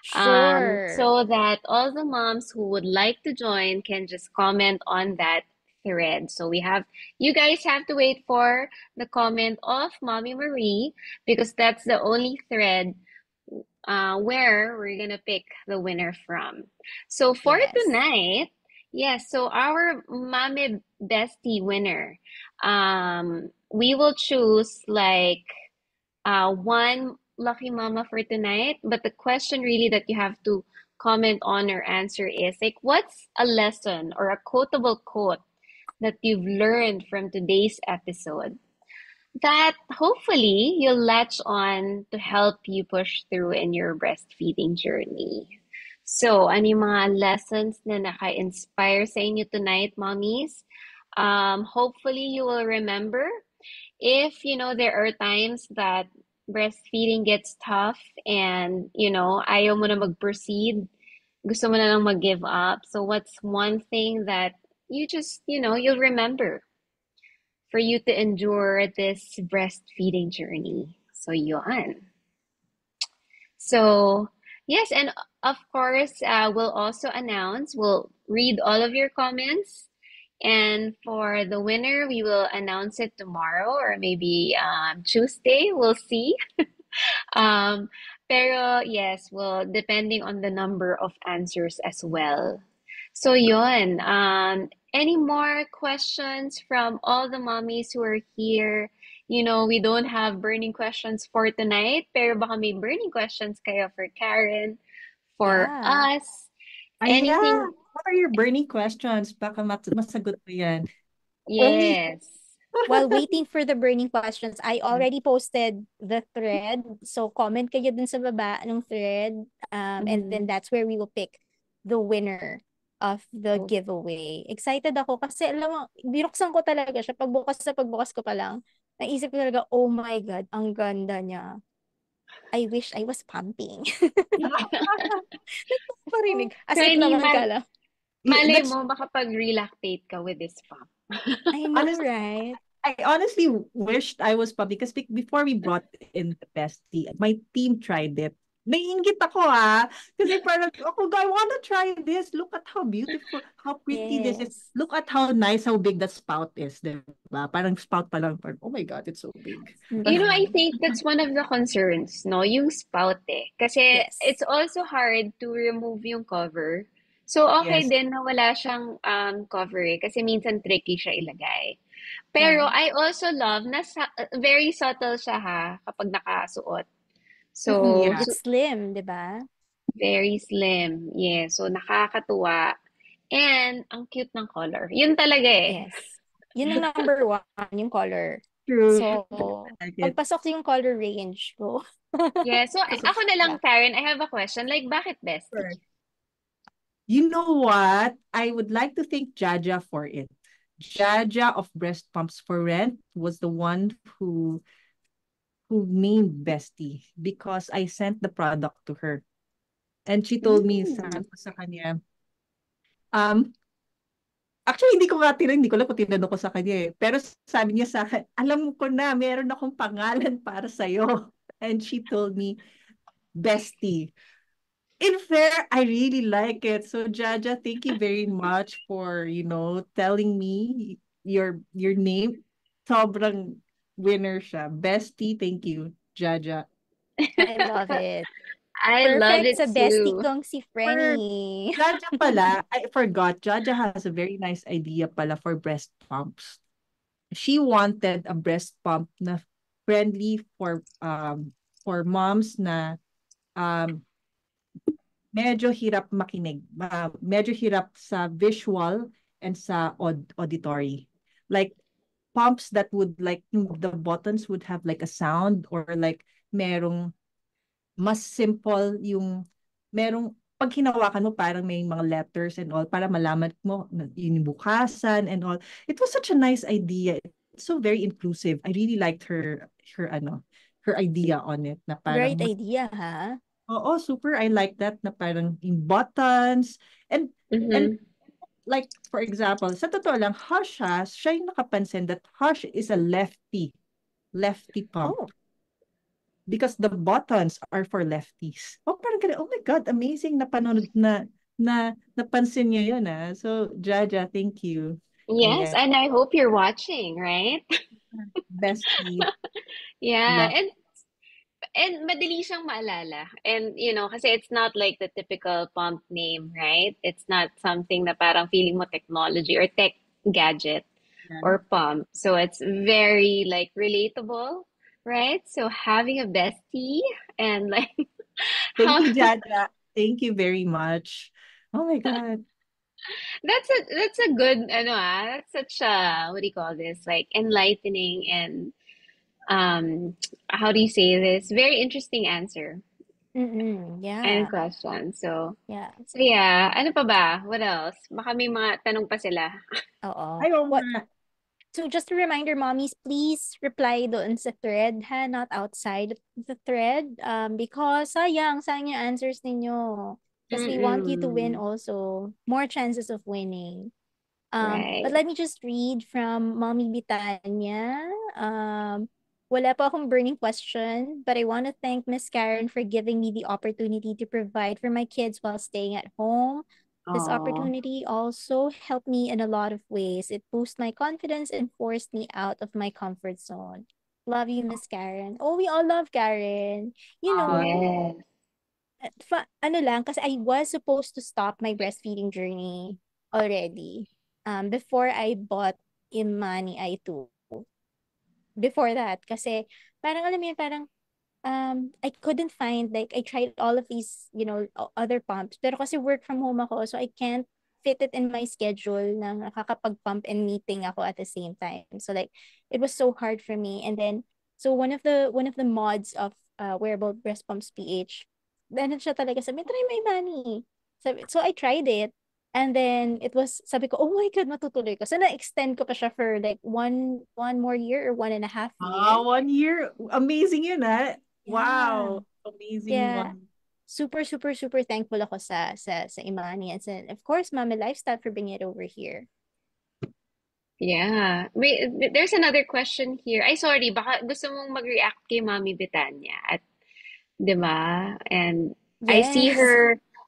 Sure. So that all the moms who would like to join can just comment on that thread. So you guys have to wait for the comment of Mommy Marie because that's the only thread where we're gonna pick the winner from. So for Yes. tonight, yes, so our Mame Bestie winner, we will choose like one lucky mama for tonight. But the question really that you have to comment on or answer is like, what's a lesson or a quotable quote that you've learned from today's episode that hopefully you'll latch on to help you push through in your breastfeeding journey. So, ano yung mga lessons na naka-inspire sa inyo tonight, mommies? Hopefully you will remember if, there are times that breastfeeding gets tough and, ayaw mo na mag-proceed, gusto mo na lang mag-give up. So, what's one thing that you just, you'll remember for you to endure this breastfeeding journey. So, yun. So, yes, and of course, we'll read all of your comments. And for the winner, we will announce it tomorrow or maybe Tuesday. We'll see. Um, pero yes, well, depending on the number of answers as well. So yun, any more questions from all the mommies who are here? We don't have burning questions for tonight, pero baka may burning questions kayo for Karen, for Yeah. us, Yeah. anything. What are your burning questions? Baka masagot mo yan. Only Yes. While waiting for the burning questions, I already posted the thread. So comment kayo dun sa baba ng thread. And then Mhm. that's where we will pick the winner of the Oh. giveaway. Excited ako kasi alam mo, binuksan ko talaga siya. Pagbukas ko pa lang, naisip ko talaga, oh my God, ang ganda niya. I wish I was pumping. Parinig. As if Kani, naman kala. malay that's mo, makapag-relactate ka with this pump. I know, honestly, right? I honestly wished I was pumped because before we brought in the bestie, my team tried it. Naiingit ako kasi parang ako, I wanna try this. Look at how beautiful, how pretty this is. Yes. Look at how nice, how big that spout is, diba? Parang spout pa lang, parang, oh my God, it's so big. I Mm-mm. think that's one of the concerns, no? Yung spout Kasi Yes. it's also hard to remove yung cover. So, okay Yes. din na wala siyang cover kasi minsan tricky siya ilagay. Pero Yeah. I also love na very subtle siya kapag nakasuot. Mm-mm. So, Yeah. It's slim, di ba? very slim. Yeah, so nakakatuwa. And ang cute ng color. Yun talaga eh. Yes. Yun ang number one, yung color. True. So, I like it. pagpasok yung color range ko. Yeah, so Because of ako na lang, Yeah. Karen, I have a question. Like, bakit bestie? course. You know what? I would like to thank Jaja for it. Jaja of Breast Pumps for Rent was the one who named Bestie because I sent the product to her. And she told me, Mm. sabi ko sa kanya, um, actually, hindi ko alam kung tinanong ko sa kanya eh. Pero sabi niya sa akin, alam ko na, meron akong pangalan para sa'yo. And she told me, Bestie. In fair, I really like it. So Jaja, thank you very much for, telling me your name. Sobrang winner siya. Bestie, thank you, Jaja. I love it. I love Perfect it sa bestie too. kong si For Frenny. Jaja pala, I forgot, Jaja has a very nice idea pala for breast pumps. She wanted a breast pump na friendly for moms na um medyo hirap makinig, medyo hirap sa visual and sa auditory. Like pumps that would like the buttons would have like a sound or like merong mas simple yung merong pag hinawakan mo parang may mga letters and all para malaman mo yung bukasan and all. It was such a nice idea. It's so very inclusive. I really liked her idea on it na parang Bright idea, ha? oo, super. I like that na parang yung buttons and Mm-hmm. like for example, sa totoo lang, Hush siya yung nakapansin that Hush is a lefty pump Oh, because the buttons are for lefties. Oh, parang ganun. Oh my God, amazing na panonood na napansin niya yun ah. So, Jaja, thank you. Yes, Ayan. and I hope you're watching, right? Bestie, Yeah, left. and madali siyang maalala. And kasi it's not like the typical pump name, right? It's not something na parang feeling mo technology or tech gadget Yan. or pump. So it's very like relatable, right? So having a bestie and like Thank how you, Jaja. Thank you very much. Oh my God. that's a good that's such a what do you call this? Like enlightening and um how do you say this? Very interesting answer and yeah, question. yeah. So yeah, ano pa ba? What else? Baka may mga tanong pa sila. Oo. Ayaw What nga. So just a reminder, mommies, please reply doon sa thread, ha? Not outside the thread. Because sayang yung answers ninyo. Because we want you to win Mm-mm. also. More chances of winning. But Right. let me just read from Mommy Bitanya. Wala pa akong burning question, but I want to thank Miss Karen for giving me the opportunity to provide for my kids while staying at home. This Oh. opportunity also helped me in a lot of ways. It boosted my confidence and forced me out of my comfort zone. Love you, Miss Karen. Oh, we all love Karen. You know, Yes. ano lang, kasi I was supposed to stop my breastfeeding journey already. Before I bought Imani I2. Before that, kasi parang alam mo yun, parang I couldn't find, like, I tried all of these, other pumps. Pero kasi work from home ako, so I can't fit it in my schedule na nakakapag-pump and meeting ako at the same time. So like, it was so hard for me. And then, so one of the mods of wearable breast pumps PH, then siya talaga sabi, try my money. So I tried it. And then it was, sabi ko, oh my God, matutuloy ko. So na-extend ko pa siya for like one more year or 1.5 year. 1 year. Amazing yun, ah. Yeah. Wow. Amazing Yeah. one. Super, super, super thankful ako sa Imani and sa, of course, Mama Lifestyle for bringing it over here. Yeah. Wait, there's another question here. Ay, sorry. Baka gusto mong mag-react kay Mami Betania. At, di ba? And I see Yes. her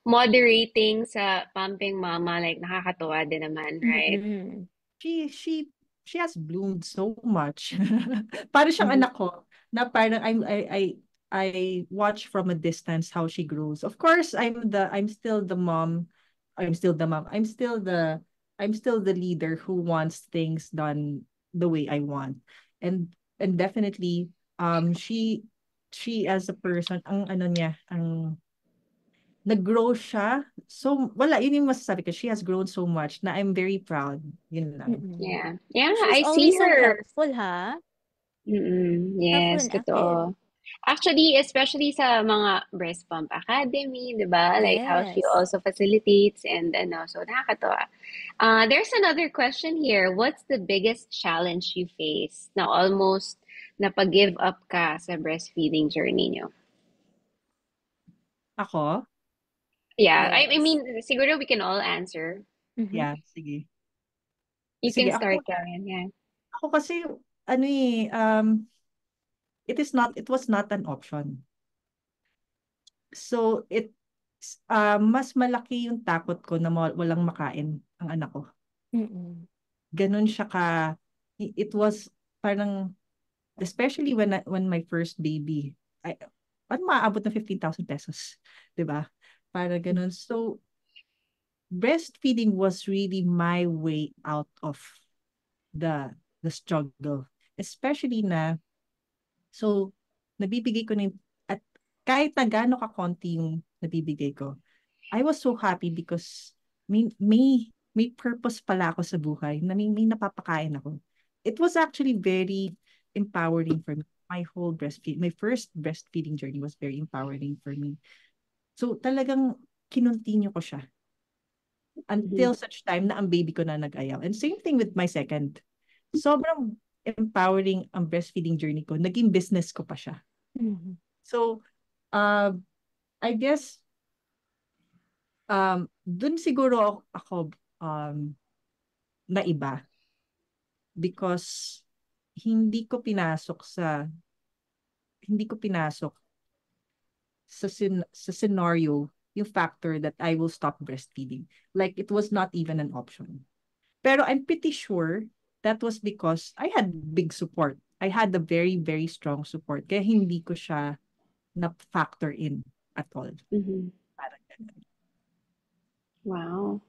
moderating sa Pumping Mama. Like, nakakatuwa din naman, right? Mm-mm. She she she has bloomed so much. Para siyang Mm-hmm. anak ko na parang I watch from a distance how she grows. Of course, I'm still the mom. I'm still the mom. I'm still the leader who wants things done the way I want. And definitely she as a person ang ano niya, ang nag-grow siya. So, wala, yun yung masasabi ko. She has grown so much na I'm very proud. Yun lang. Mm-mm. Yeah. Yeah, And she's I see always so her. helpful, ha? Helpful Yes, and active. totoo. Actually, especially sa mga breast pump academy, 'di ba? Like how she Yes. also facilitates and ano, so nakakatuwa. There's another question here. What's the biggest challenge you face na almost napag-give up ka sa breastfeeding journey niyo? Ako? Yeah, I Yes. mean, siguro we can all answer. Mhm. Yeah, sige. You Sige, can ako start, Karen. Yeah. ako kasi ano it was not an option. So mas malaki yung takot ko na walang makain ang anak ko. Mm. Ganun siya it was parang, especially when my first baby, ay, ano maaabot ng 15,000 pesos, 'di ba? Para ganun. So, breastfeeding was really my way out of the struggle. Especially so, nabibigay ko na at kahit na gaano kakonti yung nabibigay ko, I was so happy because may purpose pala ako sa buhay na may napapakain ako. It was actually very empowering for me. My first breastfeeding journey was very empowering for me. So talagang kinontinue ko siya Mhm. until such time na ang baby ko na nag-ayaw. And same thing with my second. Sobrang empowering ang breastfeeding journey ko. Naging business ko pa siya. Mhm. So, uh, I guess dun siguro ako naiba because hindi ko pinasok sa hindi ko pinasok sa scenario yung factor that I will stop breastfeeding. Like it was not even an option. Pero I'm pretty sure that was because I had big support. I had a very, very strong support. Kaya hindi ko siya na-factor in at all. Mhm. Parang ganun. Wow.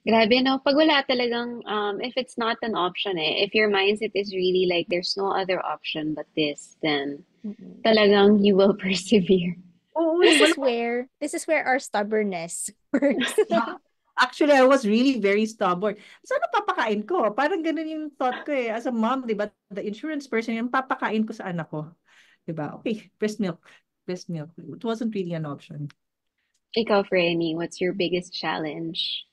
Grabe, no? Pag wala talagang, if it's not an option if your mindset is really like, there's no other option but this, then Mm. talagang you will persevere. Oo eh, wala This is where our stubbornness works. Yeah. Actually, I was really very stubborn. Sana papakain ko? Parang ganun yung thought ko eh. As a mom, di ba, the insurance person, yung papakain ko sa anak ko. Di ba? Okay, breast milk. Breast milk. It wasn't really an option. Ikaw, Franny, what's your biggest challenge?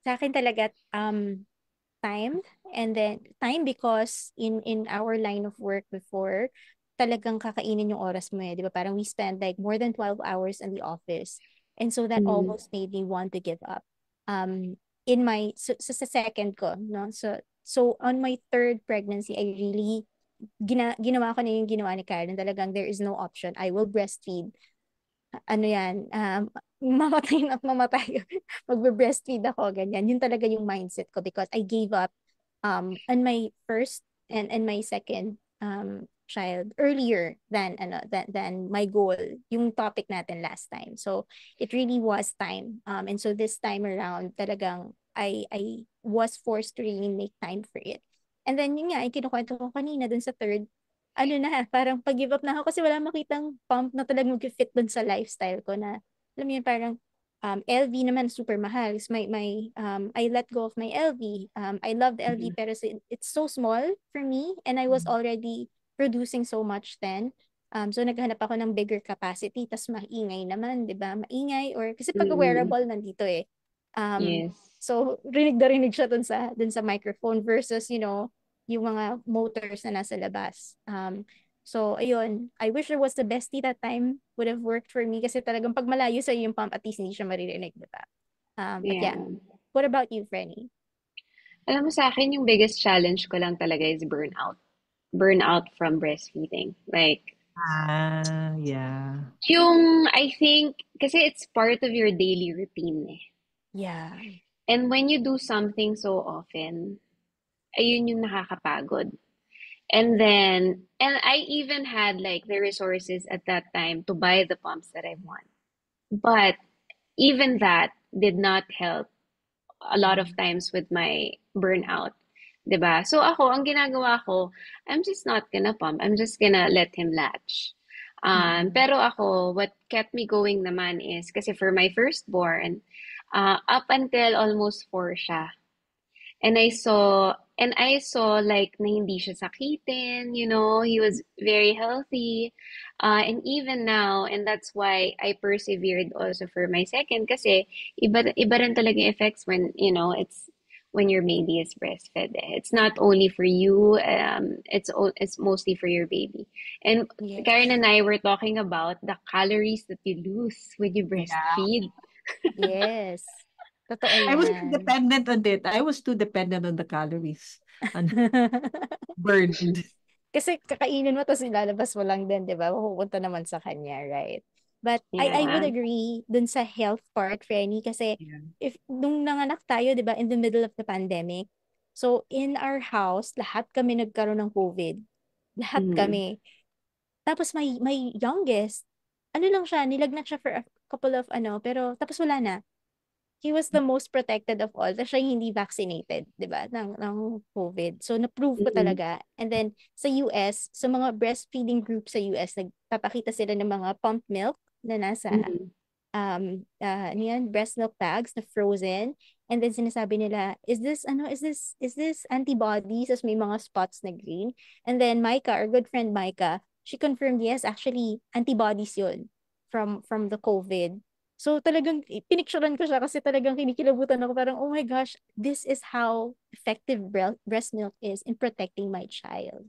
Sa akin talaga, time. And then, time because in our line of work before, talagang kakainin yung oras mo eh. Di ba? Parang we spend like more than 12 hours in the office. And so that Mhm. almost made me want to give up. In my, sa second ko, no? So on my third pregnancy, I really, ginawa ko na yung ginawa ni Karen. Talagang there is no option. I will breastfeed ano yan, mamatay na mamatay. Magbe-breastfeed ako, ganyan. Yun talaga yung mindset ko because I gave up on my first and my second child earlier than my goal, yung topic natin last time. So it really was time. And so this time around, talagang I was forced to really make time for it. And then yun nga, ay kinukwento ko kanina dun sa third, ano na, parang pag-give up na ako kasi wala makitang pump na talagang mag-fit dun sa lifestyle ko na, alam mo yun, parang LV naman super mahal. I let go of my LV. I love the LV Mhm. pero it's so small for me and I was already producing so much then. So naghanap ako ng bigger capacity tas maingay naman, 'di ba? Maingay or kasi pag Mhm. wearable nandito eh. Um, Yes. so rinig na rinig siya dun sa microphone versus yung mga motors na nasa labas. So, ayun, I wish there was the bestie that time would have worked for me kasi talagang pag malayo sa yung pump, at least hindi siya maririnig, di ba? But yeah, Yeah. what about you, Frenny? Alam mo sa akin, yung biggest challenge ko lang talaga is burnout. Burnout from breastfeeding. Like, Yeah. I think, kasi it's part of your daily routine Yeah. And when you do something so often, ayun yung nakakapagod. And I even had like the resources at that time to buy the pumps that I want. But even that did not help a lot of times with my burnout. 'Di ba? So ako, ang ginagawa ko, I'm just not gonna pump. I'm just gonna let him latch. Mm-mm. Pero ako, what kept me going naman is, kasi for my firstborn, up until almost 4 siya, and I saw And I saw like na hindi siya sakitin, he was very healthy. And even now, and that's why I persevered also for my second kasi iba rin talaga yung effects when, it's when your baby is breastfed. It's not only for you, it's mostly for your baby. And Karen Yes. and I were talking about the calories that you lose when you Yeah. breastfeed. Yes. Totoo I was too yan. dependent on it. I was too dependent on the calories and burned. Kasi kakainin mo tapos ilalabas mo lang din, 'di ba? Mapupunta naman sa kanya, right? But I would Yeah. agree dun sa health part, Frenny, kasi Yeah. if nung nanganak tayo, 'di ba, in the middle of the pandemic, so in our house, lahat kami nagkaroon ng COVID. Lahat Mm. kami. Tapos my youngest, ano lang siya, nilagnat siya for a couple of pero tapos wala na. He was the most protected of all. Tapos siya yung hindi vaccinated, di ba, ng COVID. So, na-prove ko Mm. talaga. And then, sa US, sa mga breastfeeding group sa US, nagpapakita sila ng mga pump milk na nasa, Mm. ano yan, breast milk bags na frozen. And then, sinasabi nila, is this antibodies? As may mga spots na green. And then, Micah, our good friend Micah, she confirmed, yes, actually, antibodies yun from the COVID. So talagang pinicturean ko siya kasi talagang kinikilabutan ako parang, oh my gosh, this is how effective breast milk is in protecting my child.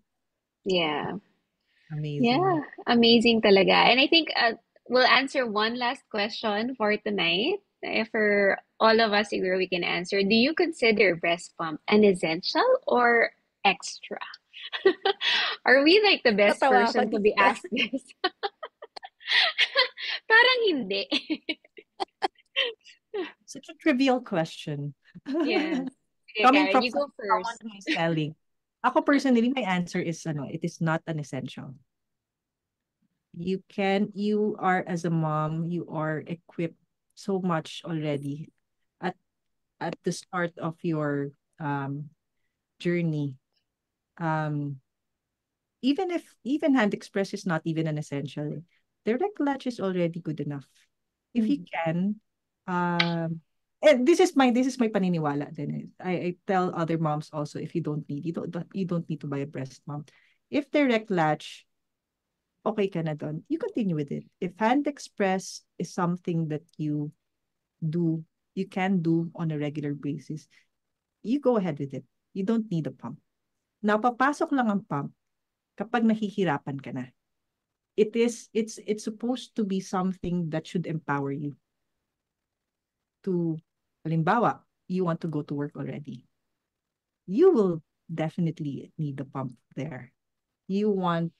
Yeah. Amazing. Yeah. Amazing talaga. And I think we'll answer one last question for tonight. For all of us, siguro we can answer. Do you consider breast pump an essential or extra? Are we like the best Natawa ako person to be dito. asked this? Parang hindi. Such a trivial question. Yes. Okay, Coming Karen, from you go someone first. who is selling. Ako personally, my answer is it is not an essential. You are as a mom, you are equipped so much already at the start of your um journey. Um even Hand Express is not even an essential. Direct latch is already good enough. If you Mm. can, and this is my paniniwala then. I tell other moms also, if you don't need to buy a breast pump. If direct latch, okay ka na dun, you continue with it. If Hand Express is something that do you can do on a regular basis, you go ahead with it. You don't need a pump. Now, papasok lang ang pump kapag nahihirapan ka na. It's supposed to be something that should empower you to, halimbawa, you want to go to work already. You will definitely need the pump there. You want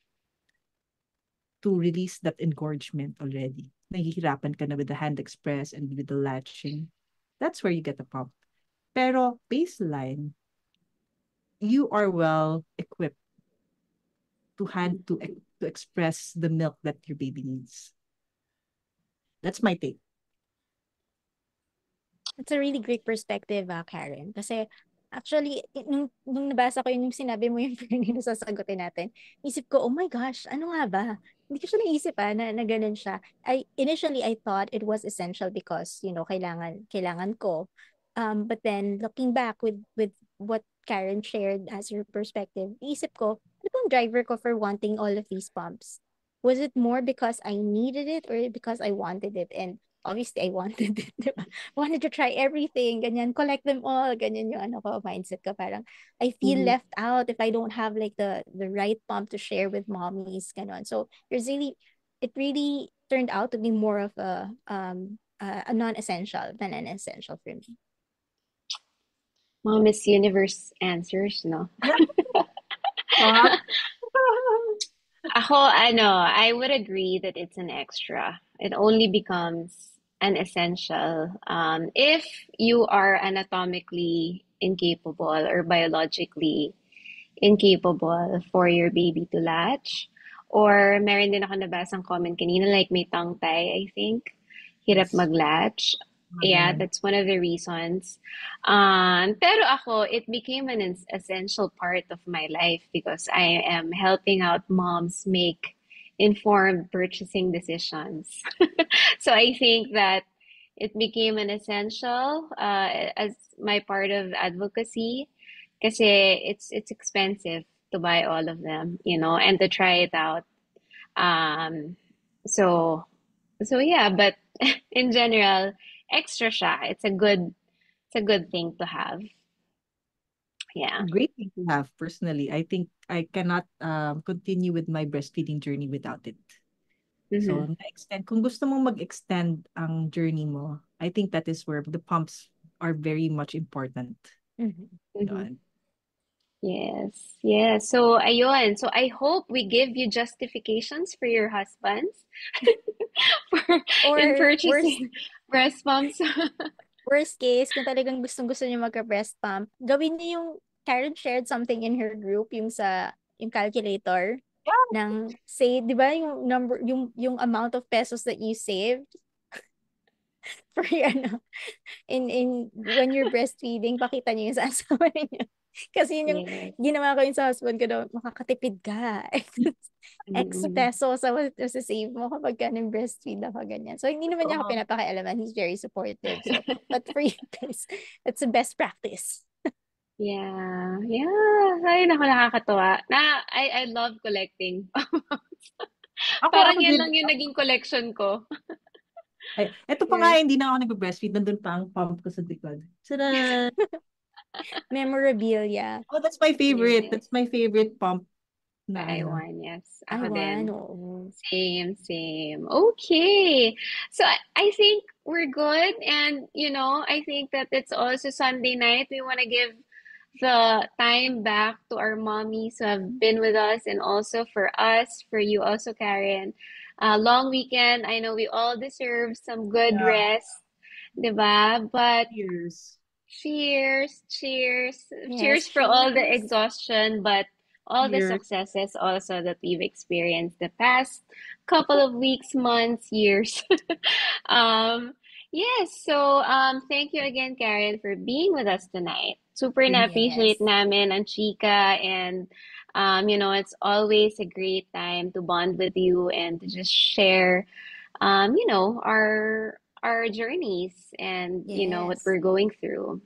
to release that engorgement already. Nahihirapan ka na with the Hand Express and with the latching. That's where you get the pump. Pero baseline, you are well equipped to express the milk that your baby needs. That's my take. It's a really great perspective, Karen. Kasi actually, nung nabasa ko yun, yung sinabi mo yung Fernie na sasagutin natin, isip ko, oh my gosh, ano nga ba? Hindi ko siya naisip na ganun siya. Initially, I thought it was essential because, kailangan ko. But then, looking back with what Karen shared as her perspective, isip ko, ano bang driver ko for wanting all of these pumps? Was it more because I needed it or because I wanted it? And obviously, I wanted it, di ba? Wanted to try everything, ganyan, collect them all, ganyan yung mindset ko. Parang, I feel Mhm. left out if I don't have like the right pump to share with mommies, ganon. So, it really turned out to be more of a non-essential than an essential for me. Mga Miss Universe answers, no? Thought? Ako, I would agree that it's an extra. It only becomes an essential if you are anatomically incapable or biologically incapable for your baby to latch. Or meron din ako nabasang comment kanina, like may tongue tie, I think. Hirap Yes. mag-latch. Mga Yeah, ganun. that's one of the reasons. Pero ako, it became an essential part of my life because I am helping out moms make informed purchasing decisions. So I think that it became an essential as my part of advocacy Kasi it's expensive to buy all of them, and to try it out. Um, so so yeah, but in general, extra siya. It's a good thing to have. A Yeah. great thing to have personally. I think I cannot continue with my breastfeeding journey without it. So, Mm-hmm. na-extend. Kung gusto mong mag-extend ang journey mo, I think that is where the pumps are very much important. Mhm. Mm-hmm. Yun. Yes. Yes. So ayun. So I hope we give you justifications for your husbands for in Or purchasing breast pumps. worst case, kung talagang gustong-gusto niyo magka-breast pump, gawin niyo yung Karen shared something in her group, yung calculator ng say, 'di ba yung number yung amount of pesos that you saved for ano in when you're breastfeeding, pakita niyo yun sa asawa niyo. Kasi yun yung Yes. ginawa ko yun sa husband ko daw, makakatipid ka. X Mm-mm. peso sa save mo kapag ka breastfeed ako ganyan. So, hindi naman niya ako Oo. pinapakialaman. He's very supportive. So, but for you guys, that's the best practice. Yeah. Yeah. Ay, naku, nakakatuwa. I love collecting. Ako Parang yan din. lang yung naging collection ko. Ay, eto pa nga, Yes. hindi na ako nag-breastfeed. Nandun pa ang pump ko sa likod. Tada! Memorabilia. Oh, that's my favorite. Yes. That's my favorite pump na I ano. won, yes. I Ako want. din. Oo. Same, same. Okay. So I think we're good. And, I think that it's also Sunday night. We want to give the time back to our mommies who have been with us, and also for us, for you also, Karen. Long weekend. I know we all deserve some good Yeah. rest, diba? But Cheers. cheers, cheers, Yes, cheers for all the cheers. exhaustion, but all the Cheers. successes also that we've experienced the past couple of weeks, months, years. um, yes, so thank you again, Karen, for being with us tonight. Super Thank na-appreciate Yes. namin ang chika, and it's always a great time to bond with you and to just share our journeys, and what Yes. we're going through.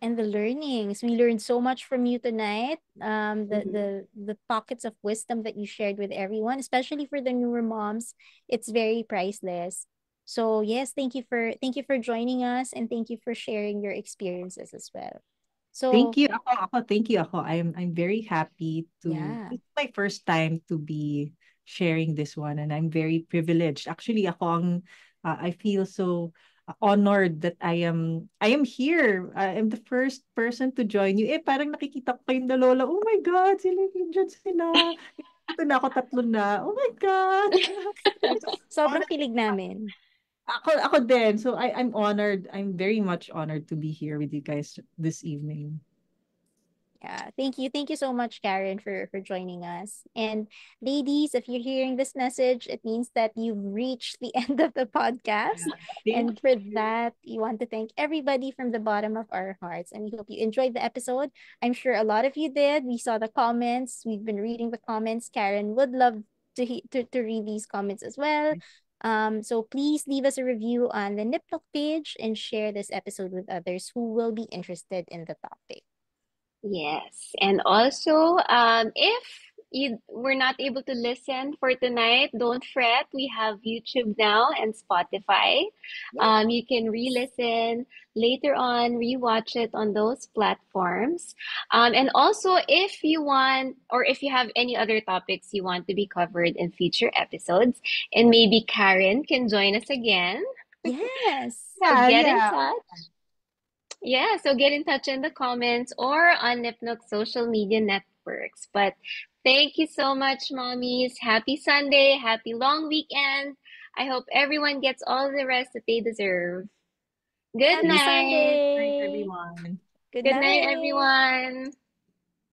And the learnings. We learned so much from you tonight. The Mhm. the the pockets of wisdom that you shared with everyone, especially for the newer moms, it's very priceless. So yes, thank you for joining us, and thank you for sharing your experiences as well. Thank So you. Thank you ako. I'm very happy to, yeah. this is my first time to be sharing this one, and I'm very privileged. Actually, I feel so honored that I am here. I am the first person to join you. Parang nakikita ko kayong dalola. Oh my God, sila nandiyan sila. Ito na ako, tatlo na. Oh my God. I'm so Sobrang honored. kilig namin. Ako din. So I'm honored. I'm very much honored to be here with you guys this evening. Yeah, thank you. Thank you so much, Karen, for joining us. And ladies, if you're hearing this message, it means that you've reached the end of the podcast. Yeah. Thank And for you. that, we want to thank everybody from the bottom of our hearts. And we hope you enjoyed the episode. I'm sure a lot of you did. We saw the comments. We've been reading the comments. Karen would love to read these comments as well. So please leave us a review on the Niptok page and share this episode with others who will be interested in the topic. Yes. And also, if you were not able to listen for tonight, don't fret. We have YouTube now and Spotify. Yeah. You can re-listen later on, rewatch it on those platforms. And also, if you want, or if you have any other topics you want to be covered in future episodes, and maybe Karen can join us again. Yes. So Yeah, get in yeah. touch. Yeah, so get in touch in the comments or on Nipnook social media networks. But thank you so much, mommies. Happy Sunday, happy long weekend. I hope everyone gets all the rest that they deserve. Good Happy Thank night. you, Sunday. everyone. Good Good night, night. everyone.